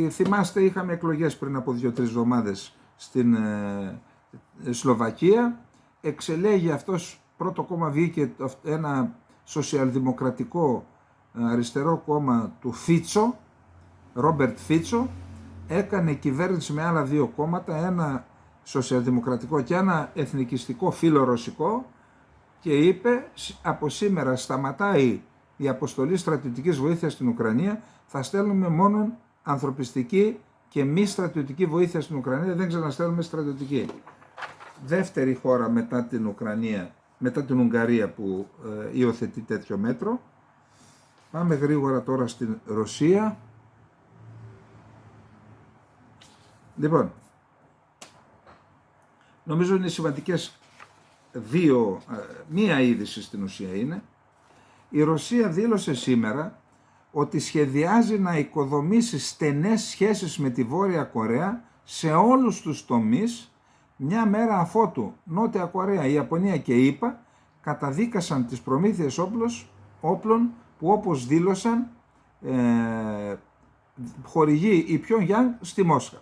Θυμάστε, είχαμε εκλογές πριν από 2-3 εβδομάδες στην Σλοβακία. Εξελέγει αυτός, πρώτο κόμμα βγήκε ένα σοσιαλδημοκρατικό αριστερό κόμμα του Φίτσο, Ρόμπερτ Φίτσο, έκανε κυβέρνηση με άλλα 2 κόμματα, ένα σοσιαλδημοκρατικό και ένα εθνικιστικό φιλορωσικό, και είπε από σήμερα σταματάει η αποστολή στρατιωτικής βοήθειας στην Ουκρανία, θα στέλνουμε μόνο ανθρωπιστική και μη στρατιωτική βοήθεια στην Ουκρανία, δεν ξαναστέλνουμε στρατιωτική. δεύτερη χώρα μετά την Ουκρανία, μετά την Ουγγαρία που υιοθετεί τέτοιο μέτρο. Πάμε γρήγορα τώρα στην Ρωσία. Λοιπόν, νομίζω είναι σημαντικές μία είδηση στην ουσία είναι. Η Ρωσία δήλωσε σήμερα ότι σχεδιάζει να οικοδομήσει στενές σχέσεις με τη Βόρεια Κορέα σε όλους τους τομείς, μια μέρα αφότου Νότια Κορέα, η Ιαπωνία και η ΗΠΑ καταδίκασαν τις προμήθειες όπλων που, όπως δήλωσαν, χορηγεί η Πιονγκιάνγκ στη Μόσχα.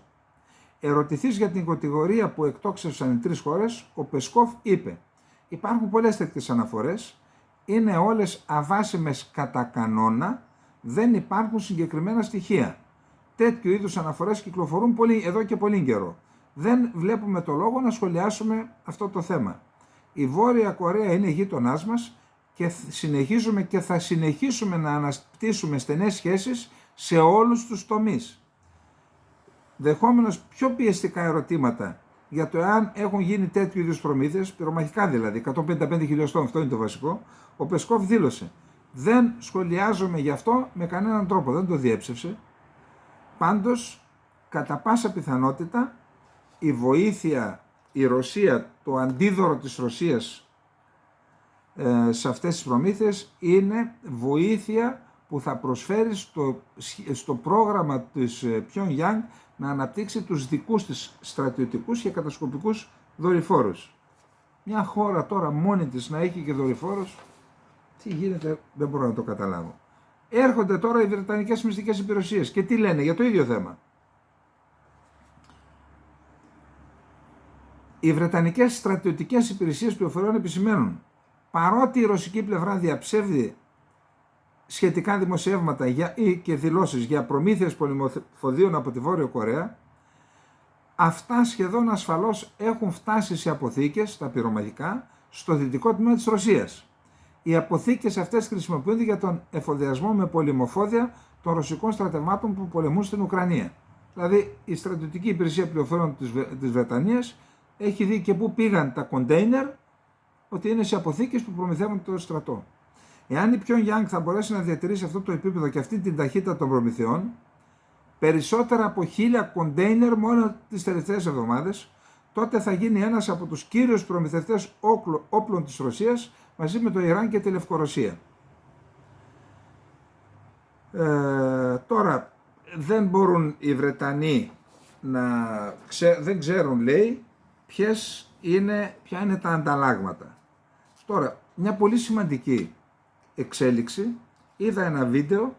Ερωτηθείς για την κατηγορία που εκτόξευσαν οι τρεις χώρες, ο Πεσκόφ είπε: υπάρχουν πολλές τέτοιες αναφορές, είναι όλες αβάσιμες κατά κανόνα, δεν υπάρχουν συγκεκριμένα στοιχεία. Τέτοιου είδους αναφορές κυκλοφορούν εδώ και πολύ καιρό. Δεν βλέπουμε το λόγο να σχολιάσουμε αυτό το θέμα. Η Βόρεια Κορέα είναι γείτονάς μας και συνεχίζουμε και θα συνεχίσουμε να αναπτύσσουμε στενές σχέσεις σε όλους τους τομείς. Δεχόμενος πιο πιεστικά ερωτήματα για το εάν έχουν γίνει τέτοιου είδους προμήθειες, πυρομαχικά δηλαδή, 155 χιλιοστών, αυτό είναι το βασικό, ο Πεσκόφ δήλωσε: δεν σχολιάζομαι γι' αυτό με κανέναν τρόπο, δεν το διέψευσε. Πάντως, κατά πάσα πιθανότητα, η Ρωσία, το αντίδωρο της Ρωσίας σε αυτές τις προμήθειες είναι βοήθεια που θα προσφέρει στο πρόγραμμα της Πιονγκιάνγκ να αναπτύξει τους δικούς της στρατιωτικούς και κατασκοπικούς δορυφόρους. Μια χώρα τώρα μόνη της να έχει και δορυφόρους, τι γίνεται δεν μπορώ να το καταλάβω. Έρχονται τώρα οι Βρετανικές μυστικές υπηρεσίες και τι λένε για το ίδιο θέμα. Οι Βρετανικές στρατιωτικές υπηρεσίες πληροφοριών επισημαίνουν, παρότι η ρωσική πλευρά διαψεύδει σχετικά δημοσιεύματα και δηλώσεις για προμήθειες πολυμορφωδίων από τη Βόρεια Κορέα, αυτά σχεδόν ασφαλώς έχουν φτάσει σε αποθήκες, τα πυρομαχικά, στο δυτικό τμήμα της Ρωσίας. Οι αποθήκες αυτές χρησιμοποιούνται για τον εφοδιασμό με πολυμορφώδια των ρωσικών στρατευμάτων που πολεμούν στην Ουκρανία. Δηλαδή η στρατιωτική υπηρεσία πληροφοριών της Βρετανίας έχει δει και πού πήγαν τα κοντέινερ, ότι είναι σε αποθήκες που προμηθεύουν το στρατό. Εάν η Πιονγκιάνγκ θα μπορέσει να διατηρήσει αυτό το επίπεδο και αυτή την ταχύτητα των προμηθειών, περισσότερα από 1000 κοντέινερ μόνο τις τελευταίες εβδομάδες, τότε θα γίνει ένας από τους κύριους προμηθευτές όπλων της Ρωσίας μαζί με το Ιράν και τη Λευκορωσία. Τώρα δεν μπορούν οι Βρετανοί δεν ξέρουν, λέει, ποια είναι τα ανταλλάγματα. Τώρα, μια πολύ σημαντική εξέλιξη, είδα ένα βίντεο,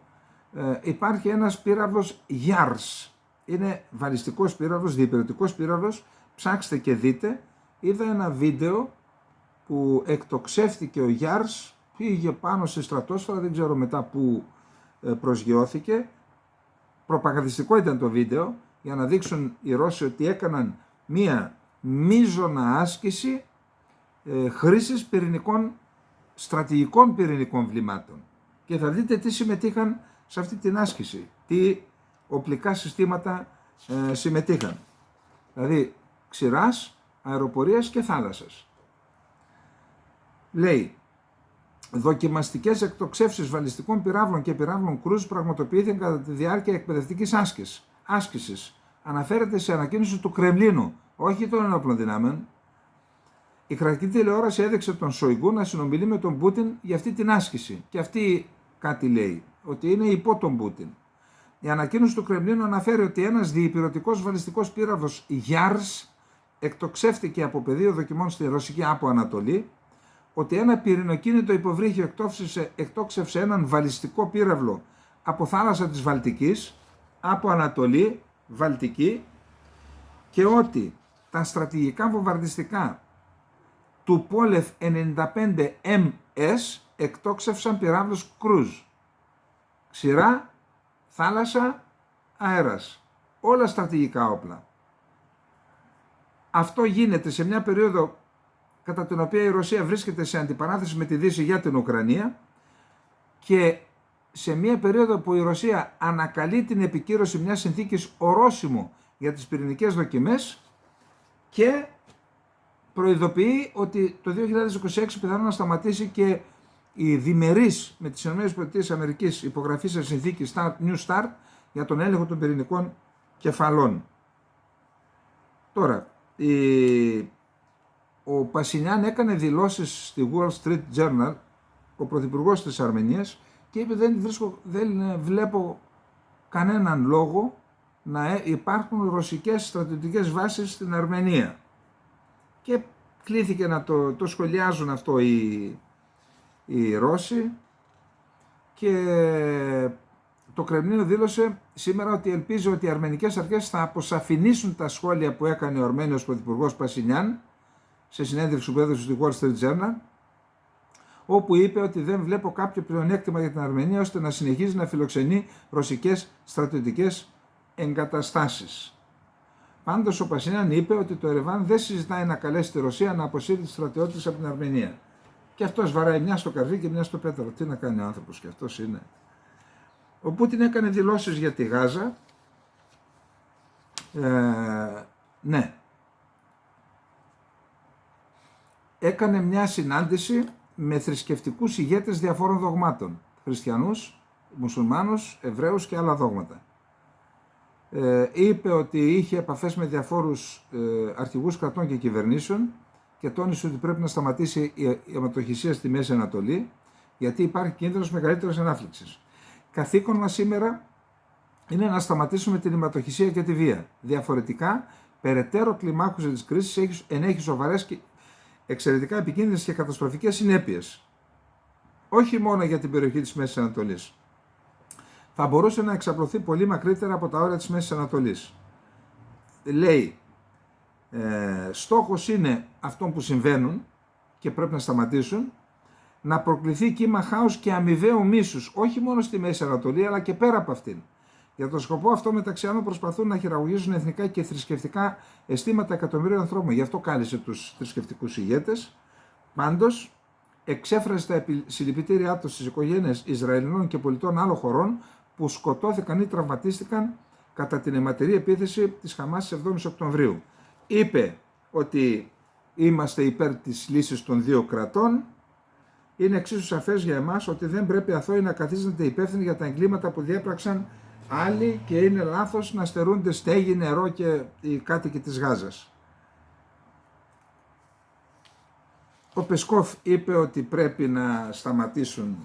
υπάρχει ένας πύραυλος YARS, είναι βαλιστικός πύραυλος, διπηρετικός πύραυλος, ψάξτε και δείτε, είδα ένα βίντεο που εκτοξεύτηκε ο YARS, πήγε πάνω στη στρατόσφαιρα, δεν ξέρω μετά που προσγειώθηκε, προπαγανδιστικό ήταν το βίντεο, για να δείξουν οι Ρώσοι ότι έκαναν μία μείζωνα άσκηση χρήσης στρατηγικών πυρηνικών βλημάτων. Και θα δείτε τι συμμετείχαν σε αυτή την άσκηση, τι οπλικά συστήματα συμμετείχαν. Δηλαδή ξηράς, αεροπορίας και θάλασσας. Λέει, δοκιμαστικές εκτοξεύσεις βαλιστικών πυράβλων και πυράβλων κρούζ πραγματοποιήθηκαν κατά τη διάρκεια εκπαιδευτικής άσκησης. Αναφέρεται σε ανακοίνωση του Κρεμλίνου, όχι των ενόπλων δυνάμεων. Η κρατική τηλεόραση έδειξε τον Σοϊγκού να συνομιλεί με τον Πούτιν για αυτή την άσκηση. Και αυτή κάτι λέει, ότι είναι υπό τον Πούτιν. Η ανακοίνωση του Κρεμλίνου αναφέρει ότι ένας διυπηρωτικός βαλιστικός πύραυλος YARS εκτοξεύτηκε από πεδίο δοκιμών στη Ρωσική Άπο Ανατολή, ότι ένα πυρηνοκίνητο υποβρύχιο εκτόξευσε έναν βαλιστικό πύραυλο από θάλασσα της Βαλτικής, από Ανατολή, Βαλτική, και ότι τα στρατηγικά βομβαρδιστικά του Πόλεφ 95 MS εκτόξευσαν πυράβλους κρούζ. Ξηρά, θάλασσα, αέρας. Όλα στρατηγικά όπλα. Αυτό γίνεται σε μια περίοδο κατά την οποία η Ρωσία βρίσκεται σε αντιπαράθεση με τη Δύση για την Ουκρανία και σε μια περίοδο που η Ρωσία ανακαλεί την επικύρωση μιας συνθήκης ορόσημου για τις πυρηνικές δοκιμές και προειδοποιεί ότι το 2026 πιθανόν να σταματήσει και η διμερής με τις ΗΠΑ υπογραφή σε συνθήκη New Start για τον έλεγχο των πυρηνικών κεφαλών. Τώρα, ο Πασινιάν έκανε δηλώσεις στη Wall Street Journal, ο πρωθυπουργός της Αρμενίας, και είπε δεν βλέπω κανέναν λόγο να υπάρχουν ρωσικές στρατιωτικές βάσεις στην Αρμενία. Και κλήθηκε να το σχολιάζουν αυτό οι Ρώσοι, και το Κρεμλίνο δήλωσε σήμερα ότι ελπίζει ότι οι αρμενικές αρχές θα αποσαφηνίσουν τα σχόλια που έκανε ο Αρμένιος πρωθυπουργός Πασινιάν σε συνέντευξη που έδωσε στη Wall Street Journal, όπου είπε ότι δεν βλέπω κάποιο πλεονέκτημα για την Αρμενία ώστε να συνεχίζει να φιλοξενεί ρωσικές στρατιωτικές εγκαταστάσεις. Πάντως ο Πασινιάν είπε ότι το Ερεβάν δεν συζητάει να καλέσει τη Ρωσία να αποσύρει τις στρατιώτες από την Αρμενία. Και αυτός βαράει μια στο καρδί και μια στο πέταλο. Τι να κάνει ο άνθρωπος, και αυτός είναι. Ο Πούτιν έκανε δηλώσεις για τη Γάζα. Ναι. Έκανε μια συνάντηση με θρησκευτικούς ηγέτες διαφόρων δογμάτων. Χριστιανούς, μουσουλμάνους, Εβραίους και άλλα δόγματα. Είπε ότι είχε επαφές με διαφόρους αρχηγούς κρατών και κυβερνήσεων και τόνισε ότι πρέπει να σταματήσει η αιματοχυσία στη Μέση Ανατολή, γιατί υπάρχει κίνδυνος μεγαλύτερης ανάφληξης. Καθήκον μας σήμερα είναι να σταματήσουμε την αιματοχυσία και τη βία. Διαφορετικά, περαιτέρω κλιμάκωση της κρίσης ενέχει σοβαρές και εξαιρετικά επικίνδυνες και καταστροφικές συνέπειες. Όχι μόνο για την περιοχή της Μέσης Ανατολής. Θα μπορούσε να εξαπλωθεί πολύ μακρύτερα από τα όρια της Μέσης Ανατολής. Λέει, στόχος είναι αυτών που συμβαίνουν και πρέπει να σταματήσουν, να προκληθεί κύμα χάους και αμοιβαίου μίσους, όχι μόνο στη Μέση Ανατολή, αλλά και πέρα από αυτήν. Για τον σκοπό αυτό, μεταξύ άλλων, προσπαθούν να χειραγωγήσουν εθνικά και θρησκευτικά αισθήματα εκατομμυρίων ανθρώπων. Γι' αυτό κάλεσε τους θρησκευτικούς ηγέτες. Πάντως, εξέφρασε τα συλληπιτήριά του στις οικογένειες Ισραηλινών και πολιτών άλλων χωρών που σκοτώθηκαν ή τραυματίστηκαν κατά την αιματηρή επίθεση της Χαμάς στις 7 Οκτωβρίου. Είπε ότι είμαστε υπέρ της λύσης των δύο κρατών. Είναι εξίσου σαφές για εμάς ότι δεν πρέπει αθώοι να καθίζονται υπεύθυνοι για τα εγκλήματα που διέπραξαν άλλοι και είναι λάθος να στερούνται στέγη, νερό και οι κάτοικοι της Γάζας. Ο Πεσκόφ είπε ότι πρέπει να σταματήσουν.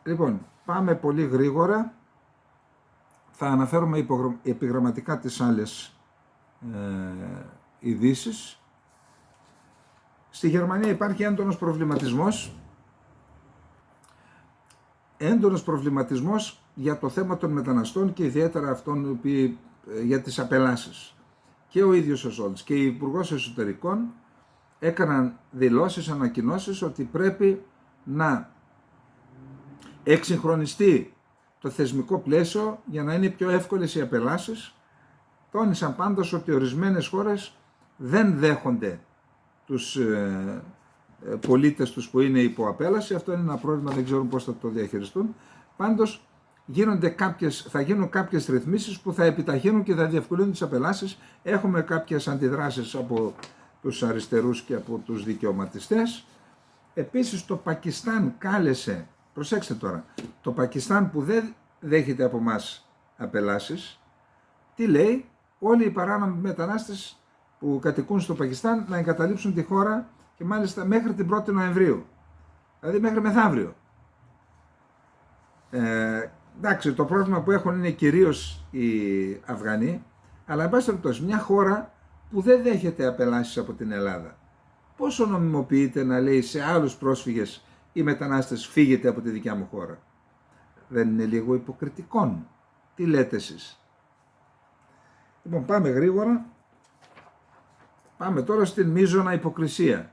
Λοιπόν, πάμε πολύ γρήγορα. Θα αναφέρουμε επιγραμματικά τις άλλες ειδήσεις. Στη Γερμανία υπάρχει έντονος προβληματισμός για το θέμα των μεταναστών και ιδιαίτερα αυτών για τις απελάσεις. Και ο ίδιος ο Σόλτς και η Υπουργός Εσωτερικών έκαναν δηλώσεις, ανακοινώσεις ότι πρέπει να εξυγχρονιστεί το θεσμικό πλαίσιο για να είναι πιο εύκολες οι απελάσεις. Τόνισαν πάντως ότι ορισμένες χώρες δεν δέχονται τους πολίτες τους που είναι υπό απέλαση. Αυτό είναι ένα πρόβλημα, δεν ξέρουν πώς θα το διαχειριστούν. Πάντως θα γίνουν κάποιες ρυθμίσεις που θα επιταχύνουν και θα διευκολύνουν τις απελάσεις. Έχουμε κάποιες αντιδράσεις από τους αριστερούς και από τους δικαιωματιστές. Επίσης το Πακιστάν κάλεσε, προσέξτε τώρα, το Πακιστάν που δεν δέχεται από μας απελάσεις, τι λέει? Όλοι οι παράνομοι μετανάστες που κατοικούν στο Πακιστάν να εγκαταλείψουν τη χώρα και μάλιστα μέχρι την 1η Νοεμβρίου, δηλαδή μέχρι μεθαύριο. Εντάξει, το πρόβλημα που έχουν είναι κυρίως οι Αφγανοί, αλλά εν πάση περιπτώσει μια χώρα που δεν δέχεται απελάσεις από την Ελλάδα, πόσο νομιμοποιείται να λέει σε άλλους πρόσφυγες ή μετανάστες φύγετε από τη δικιά μου χώρα? Δεν είναι λίγο υποκριτικόν? Τι λέτε εσείς? Λοιπόν, πάμε γρήγορα. Πάμε τώρα στην μείζωνα υποκρισία.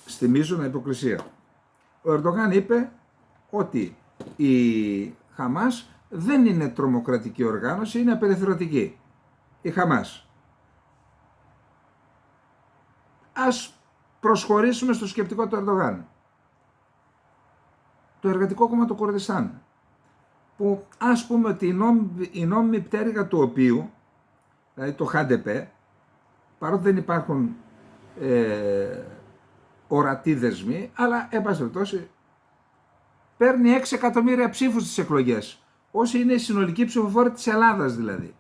Στη μείζωνα υποκρισία. Ο Ερντογάν είπε ότι η Χαμάς δεν είναι τρομοκρατική οργάνωση, είναι απελευθερωτική. Η Χαμάς. Ας προσχωρήσουμε στο σκεπτικό του Ερντογάν. Το Εργατικό Κόμμα του Κουρδιστάν, που ας πούμε ότι η νόμιμη πτέρυγα του οποίου δηλαδή το ΧΑΝΤΕΠΕ, παρότι δεν υπάρχουν ορατοί δεσμοί, αλλά εν πάση περιπτώσει παίρνει 6 εκατομμύρια ψήφους στις εκλογές, όσοι είναι η συνολική ψηφοφόρη της Ελλάδας δηλαδή.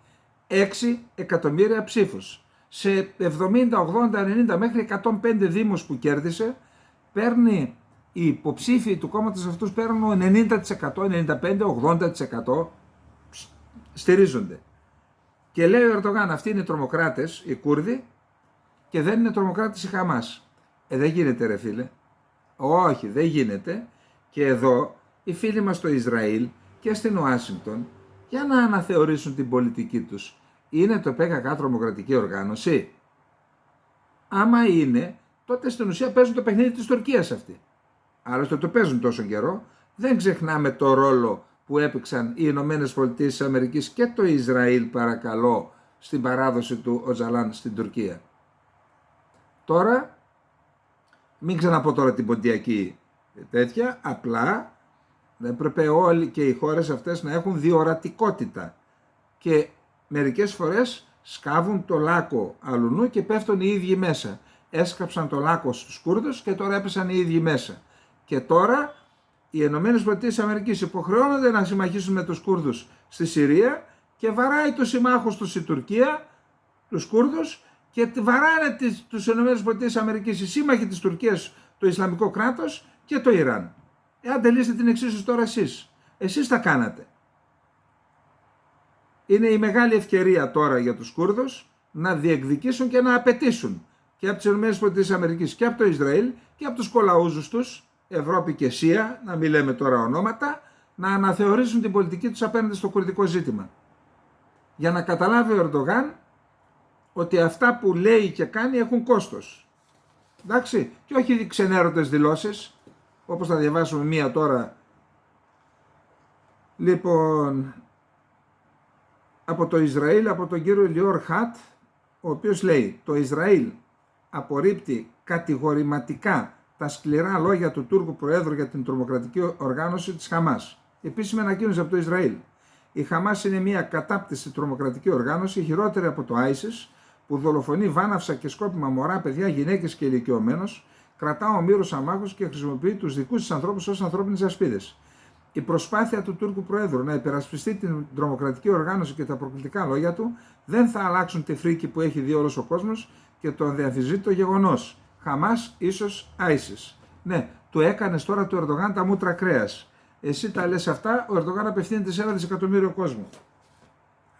6 εκατομμύρια ψήφους. Σε 70, 80, 90 μέχρι 105 δήμους που κέρδισε, παίρνει, οι υποψήφοι του κόμματος αυτούς παίρνουν 90%, 95, 80% στηρίζονται. Και λέει ο Ερντογάν, αυτοί είναι τρομοκράτες, οι Κούρδοι, και δεν είναι τρομοκράτες η Χαμάς. Δεν γίνεται ρε φίλε. Όχι, δεν γίνεται. Και εδώ οι φίλοι μας στο Ισραήλ και στην Ουάσιγκτον, για να αναθεωρήσουν την πολιτική τους. Είναι το ΠΚΚ τρομοκρατική οργάνωση? Άμα είναι, τότε στην ουσία παίζουν το παιχνίδι της Τουρκίας αυτοί. Άλλωστε το παίζουν τόσο καιρό. Δεν ξεχνάμε το ρόλο που έπαιξαν οι Ηνωμένες Πολιτείες της Αμερικής και το Ισραήλ, παρακαλώ, στην παράδοση του Οτζαλάν στην Τουρκία. Τώρα, μην ξαναπώ τώρα την ποντιακή τέτοια, απλά δεν πρέπει όλοι και οι χώρες αυτές να έχουν διορατικότητα και μερικές φορές σκάβουν το λάκκο αλουνού και πέφτουν οι ίδιοι μέσα. Έσκαψαν το λάκκο στους Κούρδους και τώρα έπεσαν οι ίδιοι μέσα. Και τώρα οι ΗΠΑ υποχρεώνονται να συμμαχίσουν με τους Κούρδους στη Συρία και βαράει τους συμμάχους τους η Τουρκία, τους Κούρδους, και βαράνε τους ΗΠΑ οι σύμμαχοι της Τουρκίας, το Ισλαμικό κράτος και το Ιράν. Άντε λύστε την εξίσωση τώρα εσείς. Εσείς τα κάνατε. Είναι η μεγάλη ευκαιρία τώρα για τους Κούρδους να διεκδικήσουν και να απαιτήσουν και από τις ΗΠΑ και από το Ισραήλ και από τους κολαούζους τους, Ευρώπη και Σία, να μην λέμε τώρα ονόματα, να αναθεωρήσουν την πολιτική τους απέναντι στο κουρδικό ζήτημα. Για να καταλάβει ο Ερντογάν ότι αυτά που λέει και κάνει έχουν κόστος. Εντάξει, και όχι ξενέρωτες δηλώσεις, όπως θα διαβάσουμε μία τώρα. Λοιπόν, από το Ισραήλ, από τον κύριο Λιόρ Χατ, ο οποίος λέει: το Ισραήλ απορρίπτει κατηγορηματικά τα σκληρά λόγια του Τούρκου Προέδρου για την τρομοκρατική οργάνωση της Χαμάς. Επίσημη ανακοίνωση από το Ισραήλ. Η Χαμάς είναι μια κατάπτυστη τρομοκρατική οργάνωση, χειρότερη από το ISIS, που δολοφονεί βάναυσα και σκόπιμα μωρά, παιδιά, γυναίκες και ηλικιωμένους, κρατά ομήρους αμάχους και χρησιμοποιεί τους δικούς της ανθρώπους ως ανθρώπινες ασπίδες. Η προσπάθεια του Τούρκου Προέδρου να υπερασπιστεί την τρομοκρατική οργάνωση και τα προκλητικά λόγια του δεν θα αλλάξουν τη φρίκη που έχει δει όλος ο κόσμος και το αδιαμφισβήτητο γεγονός. Χαμάς ίσως ISIS. Ναι, του έκανες τώρα του Ερντογάν τα μούτρα κρέας. Εσύ τα λες αυτά, ο Ερντογάν απευθύνεται σε 1 δισεκατομμύριο κόσμο.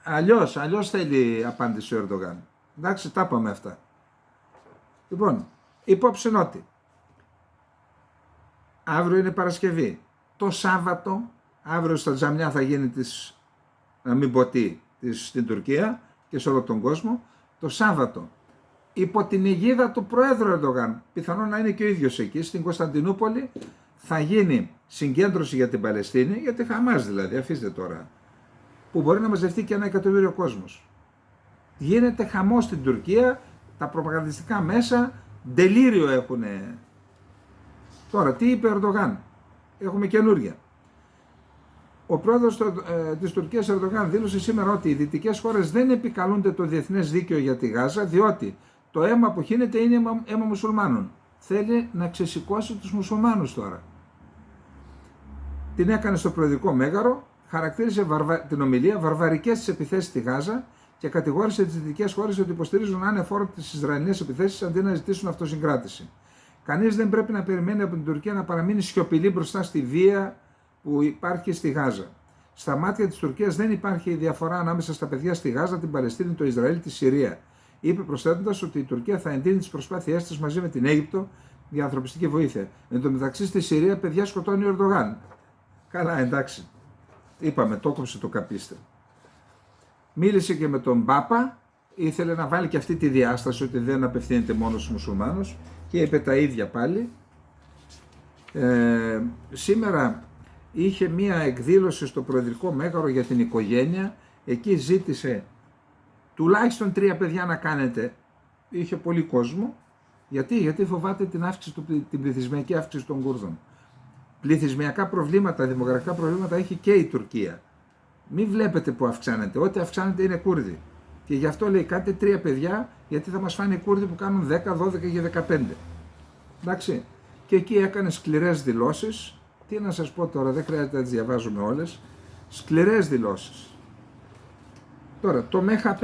Αλλιώς θέλει απάντηση ο Ερντογάν. Εντάξει, τα είπαμε αυτά. Λοιπόν, υπόψη ότι αύριο είναι Παρασκευή. Το Σάββατο, αύριο στα τζαμιά θα γίνει να μην πω τι, στην Τουρκία και σε όλο τον κόσμο. Το Σάββατο, υπό την αιγίδα του Προέδρου Ερντογάν, πιθανόν να είναι και ο ίδιος εκεί, στην Κωνσταντινούπολη, θα γίνει συγκέντρωση για την Παλαιστίνη, για τη Χαμάς δηλαδή, αφήστε τώρα, που μπορεί να μαζευτεί και 1 εκατομμύριο κόσμος. Γίνεται χαμός στην Τουρκία, τα προπαγανδιστικά μέσα ντελήριο έχουνε. Τώρα, τι είπε ο Ερντογάν? Έχουμε καινούρια. Ο πρόεδρος της Τουρκίας Ερντογάν δήλωσε σήμερα ότι οι δυτικές χώρες δεν επικαλούνται το διεθνές δίκαιο για τη Γάζα, διότι το αίμα που χύνεται είναι αίμα μουσουλμάνων. Θέλει να ξεσηκώσει τους μουσουλμάνους τώρα. Την έκανε στο Προεδρικό Μέγαρο, χαρακτήρισε την ομιλία βαρβαρικές τις επιθέσεις στη Γάζα και κατηγόρησε τις δυτικές χώρες ότι υποστηρίζουν ανεφόρα τις Ισραηλινές επιθέσεις αντί να ζητήσουν αυτοσυγκράτηση. Κανείς δεν πρέπει να περιμένει από την Τουρκία να παραμείνει σιωπηλή μπροστά στη βία που υπάρχει στη Γάζα. Στα μάτια της Τουρκίας δεν υπάρχει διαφορά ανάμεσα στα παιδιά στη Γάζα, την Παλαιστίνη, το Ισραήλ, τη Συρία. Είπε προσθέτοντας ότι η Τουρκία θα εντείνει τις προσπάθειές της μαζί με την Αίγυπτο για ανθρωπιστική βοήθεια. Εν τω μεταξύ στη Συρία παιδιά σκοτώνει ο Ερντογάν. Καλά, εντάξει. Είπαμε, το κόψε το καπίστε. Μίλησε και με τον Πάπα, ήθελε να βάλει και αυτή τη διάσταση ότι δεν απευθύνεται μόνο στους μουσουλμάνους και είπε τα ίδια πάλι. Σήμερα είχε μία εκδήλωση στο Προεδρικό Μέγαρο για την οικογένεια, εκεί ζήτησε τουλάχιστον 3 παιδιά να κάνετε, είχε πολύ κόσμο. Γιατί φοβάται την πληθυσμιακή αύξηση των Κούρδων. Πληθυσμιακά προβλήματα, δημογραφικά προβλήματα έχει και η Τουρκία. Μην βλέπετε που αυξάνεται, ό,τι αυξάνεται είναι Κούρδοι. Και γι' αυτό λέει κάντε 3 παιδιά, γιατί θα μας φάνε οι Κούρδοι που κάνουν 10, 12 και 15. Εντάξει. Και εκεί έκανε σκληρές δηλώσεις. Τι να σας πω τώρα, δεν χρειάζεται να τις διαβάζουμε όλες. Σκληρές δηλώσεις. Τώρα, το ΜΕΧΑΠ,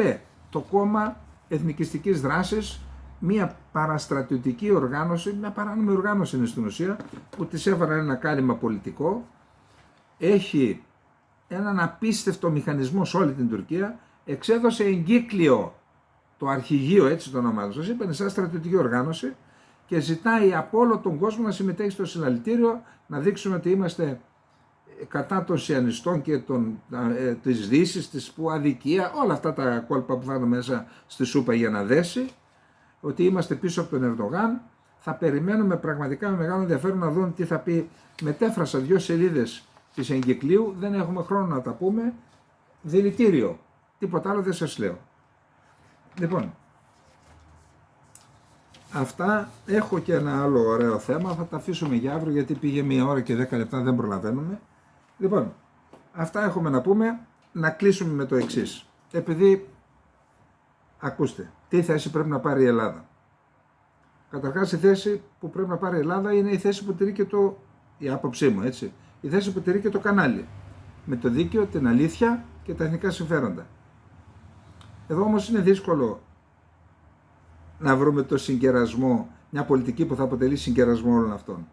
το Κόμμα Εθνικιστικής Δράσης, μια παραστρατιωτική οργάνωση, μια παράνομη οργάνωση είναι στην ουσία, που της έβαλαν ένα κάλυμα πολιτικό, έχει έναν απίστευτο μηχανισμό σε όλη την Τουρκία, εξέδωσε εγκύκλιο το αρχηγείο, έτσι το ονομάζω, σας είπαν, σαν στρατιωτική οργάνωση, και ζητάει από όλο τον κόσμο να συμμετέχει στο συλλαλητήριο, να δείξουμε ότι είμαστε κατά των σιανιστών και της Δύσης, της που αδικία, όλα αυτά τα κόλπα που βάζουν μέσα στη σούπα για να δέσει, ότι είμαστε πίσω από τον Ερντογάν. Θα περιμένουμε πραγματικά με μεγάλο ενδιαφέρον να δουν τι θα πει. Μετέφρασα 2 σελίδες της εγκυκλίου, δεν έχουμε χρόνο να τα πούμε. Δηλητήριο. Τίποτα άλλο δεν σας λέω. Λοιπόν, αυτά. Έχω και ένα άλλο ωραίο θέμα, θα τα αφήσουμε για αύριο γιατί πήγε 1 ώρα και 10 λεπτά, δεν προλαβαίνουμε. Λοιπόν, αυτά έχουμε να πούμε. Να κλείσουμε με το εξής. Επειδή, ακούστε, τι θέση πρέπει να πάρει η Ελλάδα. Καταρχάς η θέση που πρέπει να πάρει η Ελλάδα είναι η θέση που τηρεί και η άποψή μου, έτσι. Η θέση που τηρεί και το κανάλι. Με το δίκαιο, την αλήθεια και τα εθνικά συμφέροντα. Εδώ όμως είναι δύσκολο να βρούμε το συγκερασμό, μια πολιτική που θα αποτελεί συγκερασμό όλων αυτών.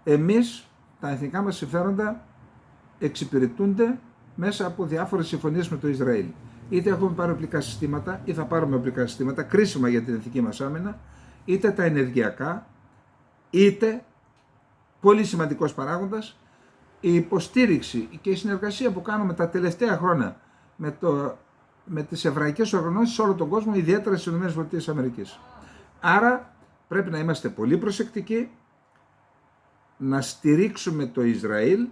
Εμείς, τα εθνικά μας συμφέροντα εξυπηρετούνται μέσα από διάφορες συμφωνίες με το Ισραήλ. Είτε έχουμε πάρει οπλικά συστήματα, ή θα πάρουμε οπλικά συστήματα κρίσιμα για την εθνική μας άμυνα, είτε τα ενεργειακά, είτε, πολύ σημαντικός παράγοντας, η υποστήριξη και η συνεργασία που κάνουμε τα τελευταία χρόνια με τις εβραϊκές οργανώσεις σε όλο τον κόσμο, ιδιαίτερα στις ΗΠΑ. Άρα πρέπει να είμαστε πολύ προσεκτικοί, να στηρίξουμε το Ισραήλ,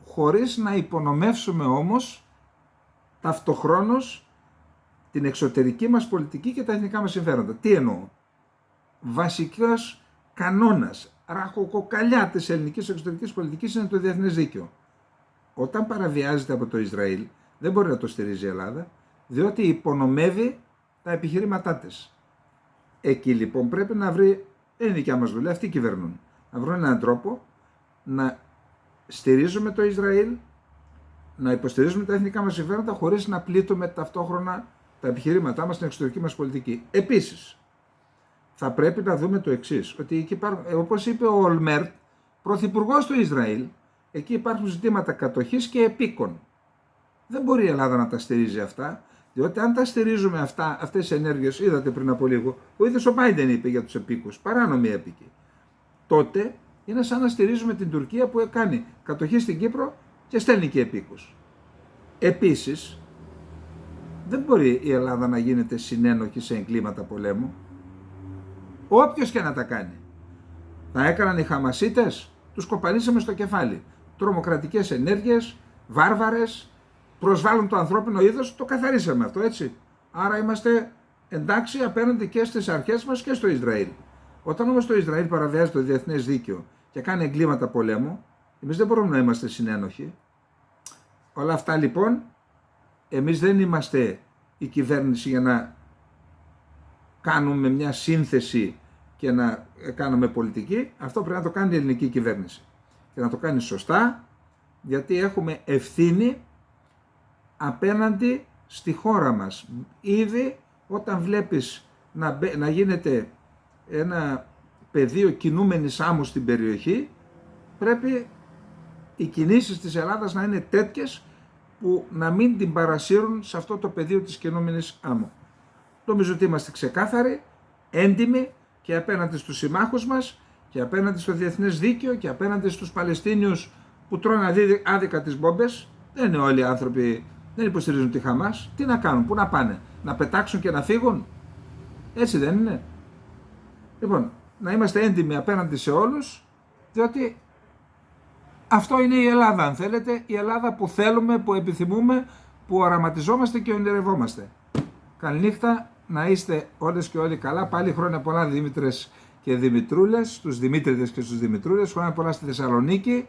χωρίς να υπονομεύσουμε όμως ταυτοχρόνως την εξωτερική μας πολιτική και τα εθνικά μας συμφέροντα. Τι εννοώ? Βασικός κανόνας, ραχοκοκαλιά της ελληνικής εξωτερικής πολιτικής είναι το διεθνές δίκαιο. Όταν παραβιάζεται από το Ισραήλ, δεν μπορεί να το στηρίζει η Ελλάδα, διότι υπονομεύει τα επιχειρήματά της. Εκεί λοιπόν πρέπει να βρει, δεν είναι δικιά μας δουλειά, αυτοί κυβερνούν, να βρουν έναν τρόπο να στηρίζουμε το Ισραήλ, να υποστηρίζουμε τα εθνικά μας συμφέροντα χωρίς να πλήττουμε ταυτόχρονα τα επιχειρήματά μας στην εξωτερική μας πολιτική. Επίσης, θα πρέπει να δούμε το εξής, ότι εκεί υπάρχουν, όπως είπε ο Ολμέρτ, πρωθυπουργός του Ισραήλ, εκεί υπάρχουν ζητήματα κατοχής και επίκων. Δεν μπορεί η Ελλάδα να τα στηρίζει αυτά, διότι αν τα στηρίζουμε αυτές τις ενέργειες, είδατε πριν από λίγο, ο ίδιος ο Μπάιντεν είπε για τους επίκους, παράνομοι έπικοι, τότε είναι σαν να στηρίζουμε την Τουρκία που κάνει κατοχή στην Κύπρο και στέλνει και επίκους. Επίσης, δεν μπορεί η Ελλάδα να γίνεται συνένοχη σε εγκλήματα πολέμου. Όποιος και να τα κάνει. Τα έκαναν οι Χαμασίτες, τους κοπανίσαμε στο κεφάλι. Τρομοκρατικές ενέργειες, βάρβαρες, προσβάλλουν το ανθρώπινο είδος, το καθαρίσαμε αυτό, έτσι. Άρα είμαστε εντάξει απέναντι και στις αρχές μας και στο Ισραήλ. Όταν όμως το Ισραήλ παραβιάζει το διεθνές δίκαιο και κάνει εγκλήματα πολέμου, εμείς δεν μπορούμε να είμαστε συνένοχοι. Όλα αυτά λοιπόν, εμείς δεν είμαστε η κυβέρνηση για να κάνουμε μια σύνθεση και να κάνουμε πολιτική. Αυτό πρέπει να το κάνει η ελληνική κυβέρνηση. Και να το κάνει σωστά, γιατί έχουμε ευθύνη απέναντι στη χώρα μας. Ήδη όταν βλέπεις να γίνεται ένα πεδίο κινούμενης άμμου στην περιοχή, πρέπει οι κινήσεις της Ελλάδας να είναι τέτοιες που να μην την παρασύρουν σε αυτό το πεδίο της κινούμενης άμμου. Νομίζω ότι είμαστε ξεκάθαροι, έντιμοι και απέναντι στους συμμάχους μας και απέναντι στο διεθνές δίκαιο και απέναντι στους Παλαιστίνιους που τρώνε άδικα τις μπόμπες. Δεν είναι όλοι οι άνθρωποι, δεν υποστηρίζουν τη Χαμάς. Τι να κάνουν, πού να πάνε, να πετάξουν και να φύγουν? Έτσι δεν είναι? Λοιπόν, να είμαστε έντιμοι απέναντι σε όλους, διότι αυτό είναι η Ελλάδα, αν θέλετε, η Ελλάδα που θέλουμε, που επιθυμούμε, που οραματιζόμαστε και ονειρευόμαστε. Καληνύχτα, να είστε όλες και όλοι καλά. Πάλι χρόνια πολλά Δήμητρες και Δημητρούλες, στους Δημήτριδες και στους Δημητρούλες, χρόνια πολλά στη Θεσσαλονίκη,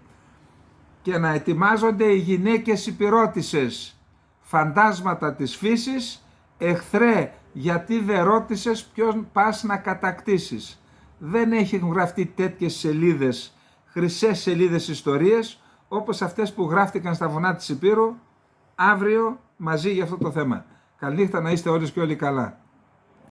και να ετοιμάζονται οι γυναίκες υπηρώτισσες, φαντάσματα της φύσης, εχθρέ, γιατί δεν ρώτησες ποιον πας να κατακτήσεις. Δεν έχουν γραφτεί τέτοιες σελίδες, χρυσές σελίδες ιστορίες, όπως αυτές που γράφτηκαν στα βουνά της Υπήρου, αύριο μαζί για αυτό το θέμα. Καληνύχτα, να είστε όλες και όλοι καλά.